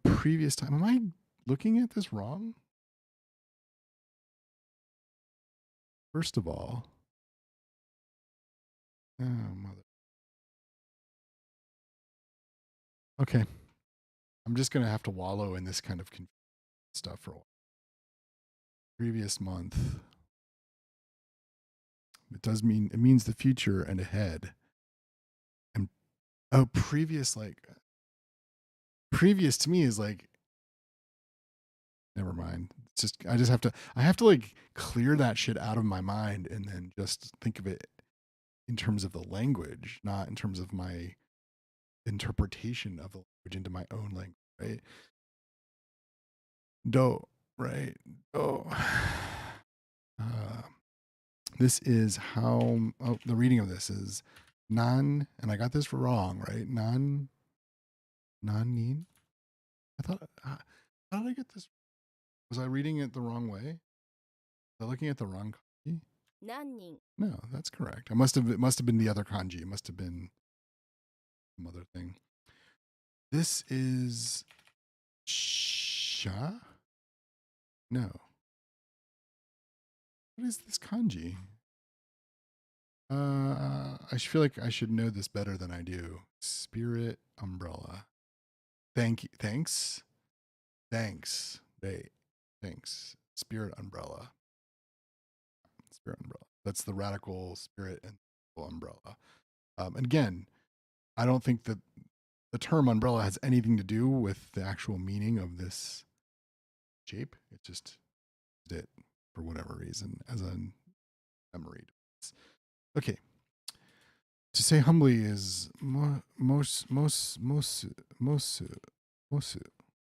previous time. Am I looking at this wrong? First of all, oh mother. Okay, I'm just gonna have to wallow in this kind of stuff for a while. Previous month. It means the future and ahead. And previous to me is like never mind. It's just I have to like clear that shit out of my mind and then just think of it in terms of the language, not in terms of my interpretation of the language into my own language, right? Do, right? Do. This is how the reading of this is non, and I got this wrong, right? Non need. I thought, how did I get this? Was I reading it the wrong way? Was I looking at the wrong kanji? 何人 No, that's correct. It must have been the other kanji. It must have been some other thing. This is sha? No. What is this kanji? I feel like I should know this better than I do. Spirit umbrella. Thanks. Thanks. Spirit umbrella. Spirit umbrella. That's the radical spirit and umbrella. And again, I don't think that the term umbrella has anything to do with the actual meaning of this shape. It just did it for whatever reason as a memory device. Okay. To say humbly is mosu.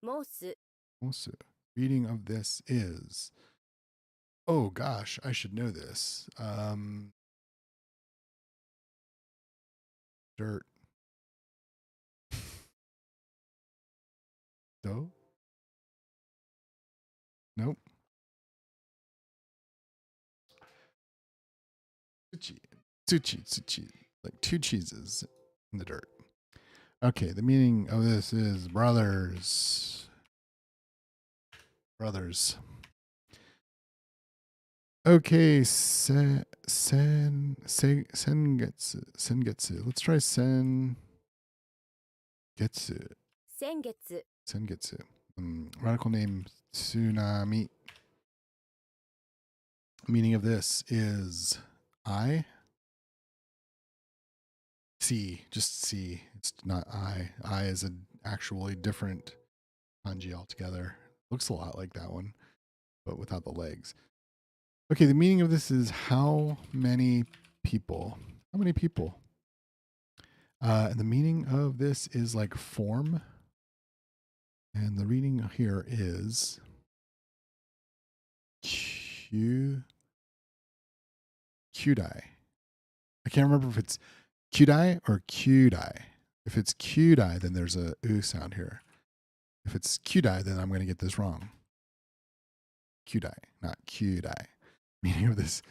申す Also, reading of this is. Oh gosh, I should know this. Dirt. Do? Nope. Tsuchi. Tsuchi. Like two cheeses in the dirt. Okay, the meaning of this is brothers. Brothers. Okay, sengetsu. Let's try sengetsu. Sengetsu. Sengetsu. Radical name tsunami. Meaning of this is I. C, just C. It's not I. I is an actually different kanji altogether. Looks a lot like that one, but without the legs. Okay, the meaning of this is how many people? How many people? And the meaning of this is like form. And the reading here is Kyudai. I can't remember if it's Kyudai or Kyudai. If it's Kyudai, then there's a oo sound here. If it's Kyudai, then I'm going to get this wrong. Kyudai, not Kyudai. Meaning of this.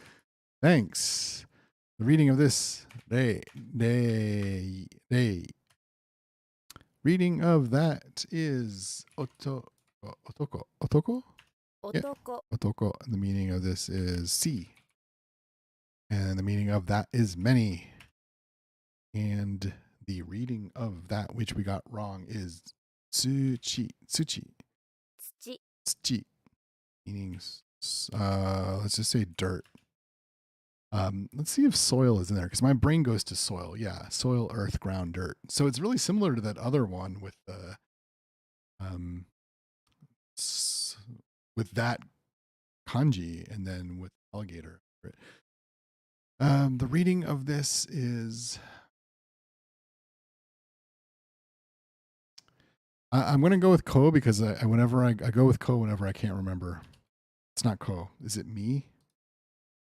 Thanks. The reading of this. Day. Reading of that is otoko. Otoko? Yeah. Otoko. Otoko. The meaning of this is sea. And the meaning of that is many. And the reading of that which we got wrong is tsuchi. Tsuchi. Tsuchi. Tsuchi. Meaning, let's just say dirt. Let's see if soil is in there because my brain goes to soil. Yeah, soil, earth, ground, dirt. So it's really similar to that other one with the with that kanji and then with alligator. The reading of this is. I'm going to go with ko because whenever I go with ko whenever I can't remember. It's not ko. Is it me?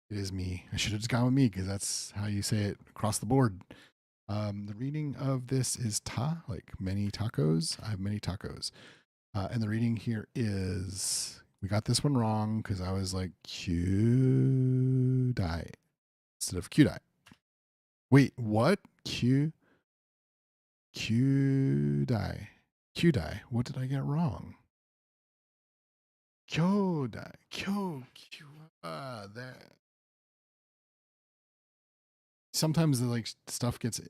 It is me. I should have just gone with me because that's how you say it across the board. The reading of this is ta, like many tacos. I have many tacos. And the reading here is, we got this one wrong because I was like Kyudai instead of Kyudai. Wait, what? Kyudai. Kyudai. What did I get wrong? Kyodai. That. Sometimes the like stuff gets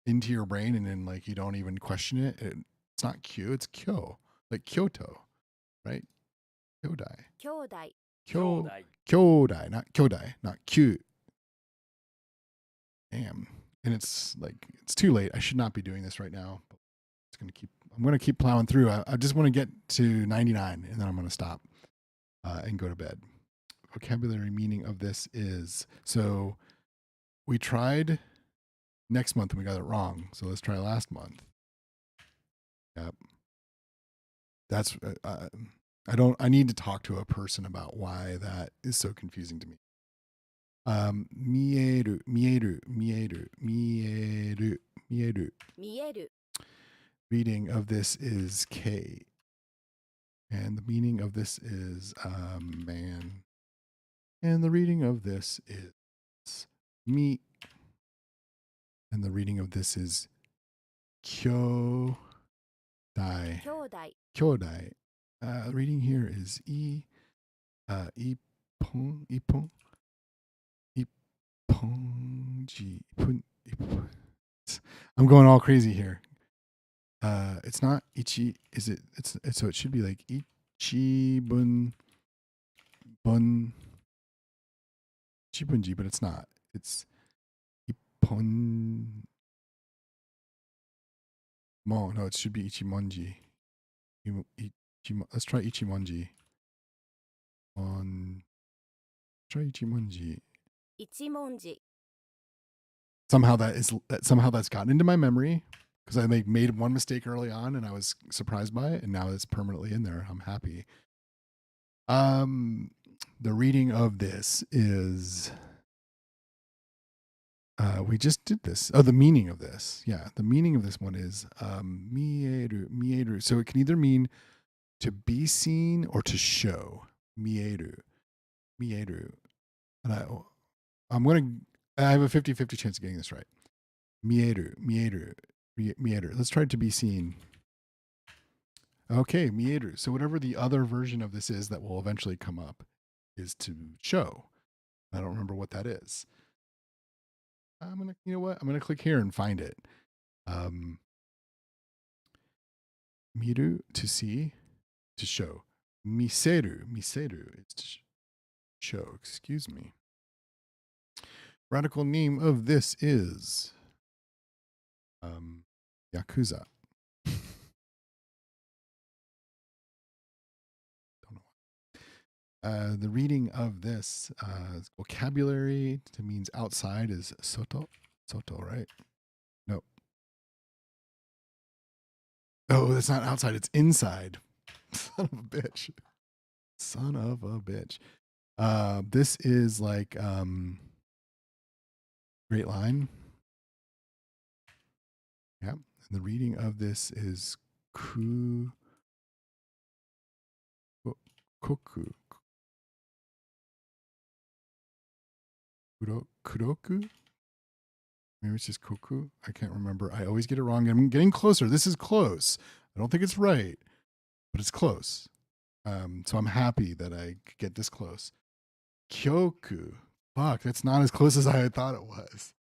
into your brain and then like you don't even question it. It's not Q, it's Kyo, like Kyoto, right? Kyodai. Kyodai. Kyodai, not Kyodai, not Q. Damn. And it's like it's too late. I should not be doing this right now. I'm gonna keep plowing through. I just want to get to 99 and then I'm gonna stop and go to bed. Vocabulary meaning of this is, so we tried next month and we got it wrong. So let's try last month. Yep. That's I need to talk to a person about why that is so confusing to me. Mieru. Mieru. Reading of this is K. And the meaning of this is man. And the reading of this is me. And the reading of this is Kyodai. Kyodai. Kyodai. Reading here is Ippon. I'm going all crazy here. It's not ichi. Is it? It's so it should be like ichibunji, but it's not. It's ippon. No, it should be ichimonji. Let's try ichimonji. Try ichimonji. Ichimonji. Somehow that's gotten into my memory. because I made one mistake early on and I was surprised by it, and now it's permanently in there. I'm happy. The reading of this is we just did this. Oh, the meaning of this. Yeah, the meaning of this one is mieru, mieru. So it can either mean to be seen or to show. Mieru, mieru. And I have a 50-50 chance of getting this right. Mieru, mieru, mieru. Let's try to be seen. Okay, mieru. So whatever the other version of this is that will eventually come up is to show. I don't remember what that is. You know what? I'm gonna click here and find it. Miru, to see, to show. Miseru, miseru is to show. Excuse me. Radical name of this is Yakuza. Don't know. The reading of this vocabulary to means outside is soto. Soto, right? No. Oh, that's not outside. It's inside. Son of a bitch. Son of a bitch. This is like Great Line. Yeah. And the reading of this is koku. Kuroku? Maybe it's just koku. I can't remember. I always get it wrong. I'm getting closer. This is close. I don't think it's right, but it's close. So I'm happy that I could get this close. Kyoku. Fuck, that's not as close as I had thought it was.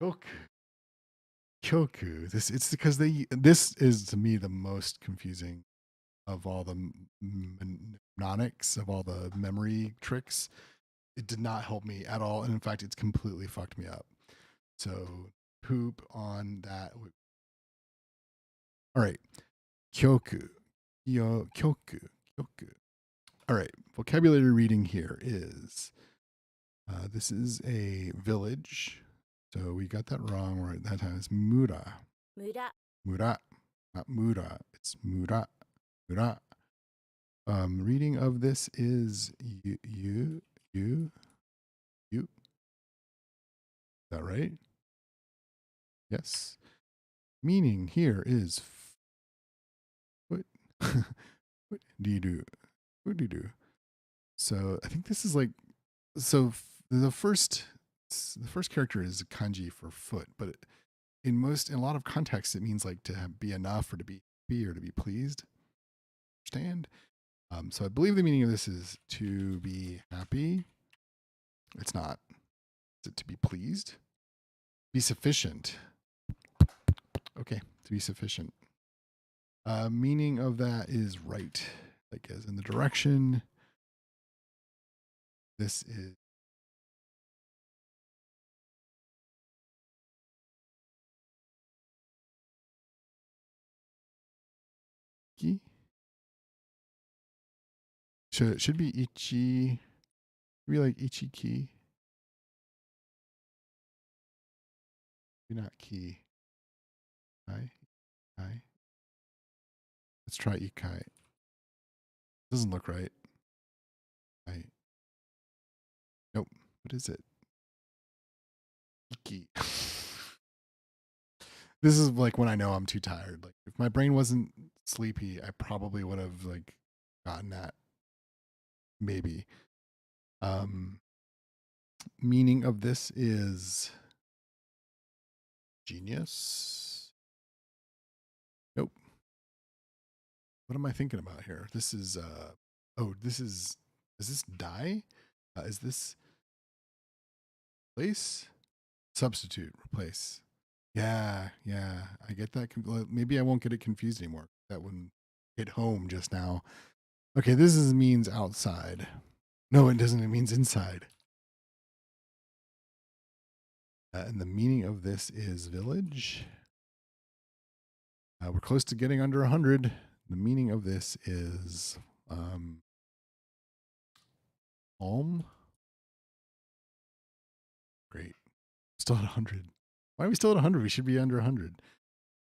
Kyoku. Kyoku. It's because this is to me the most confusing of all the mnemonics, of all the memory tricks. It did not help me at all, and in fact, it's completely fucked me up. So poop on that. All right, kyoku, kyoku. All right, vocabulary reading here is this is a village. So we got that wrong right that time. It's mura. Mura. Mura, not mura. It's mura. Mura. Reading of this is you. Is that right? Yes. Meaning here is what? What do you do? What do you do? So I think this is like the first character is kanji for foot, but in a lot of contexts it means like to be enough or to be happy or to be pleased. Understand? So I believe the meaning of this is to be happy. It's not. Is it to be pleased? Be sufficient. Okay, to be sufficient. Meaning of that is right, like as in the direction. This is ki. Should be ichi. Maybe like ichi ki. Maybe not ki. Kai. Kai. Let's try ikai. Doesn't look right. I. Nope. What is it? Iki. This is like when I know I'm too tired. Like if my brain wasn't sleepy, I probably would have like gotten that. Maybe. Meaning of this is genius. Nope. What am I thinking about here? This is is this die? Is this place? Substitute, replace. Yeah, I get that. Maybe I won't get it confused anymore. That wouldn't hit home just now. Okay, means outside. No, it doesn't. It means inside. And the meaning of this is village. We're close to getting under 100. The meaning of this is home. Great. Still at 100. Why are we still at 100? We should be under 100.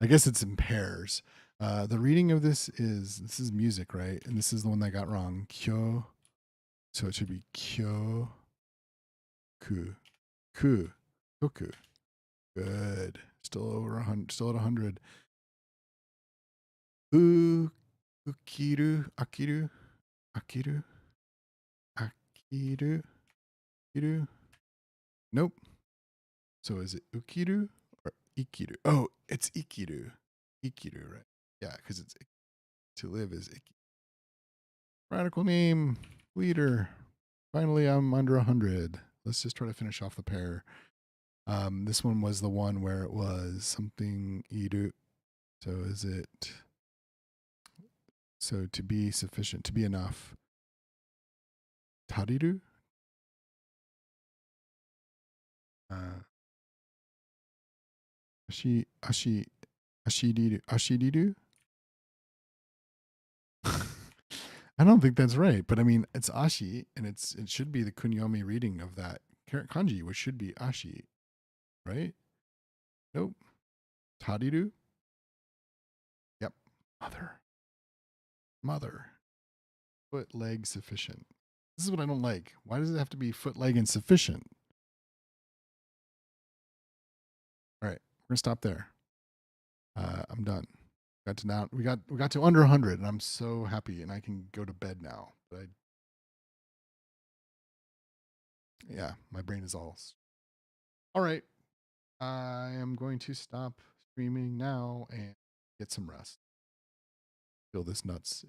I guess it's in pairs. The reading of this is music, right? And this is the one that I got wrong. Kyo. So it should be kyo ku. Ku. Koku. Good. Still over 100. Still at 100. Ukiru. Akiru. Akiru. Akiru. Ikiru. Nope. So is it ukiru or ikiru? Oh, it's ikiru. Ikiru, right? Yeah, because it's to live is ikiru. Radical name, leader. Finally, I'm under 100. Let's just try to finish off the pair. This one was the one where it was something iru. So is it so to be sufficient, to be enough? Tariru? Ashi ashiriru ashiriru? I don't think that's right, but I mean it's ashi, and it should be the kunyomi reading of that kanji, which should be ashi, right? Nope. Tariru? Yep. Mother. Foot, leg, sufficient. This is what I don't like. Why does it have to be foot, leg, and sufficient? All right, we're gonna stop there. I'm done. Got to now. We got to under 100, and I'm so happy, and I can go to bed now. But yeah, my brain is all right. I am going to stop streaming now and get some rest. Feel this nuts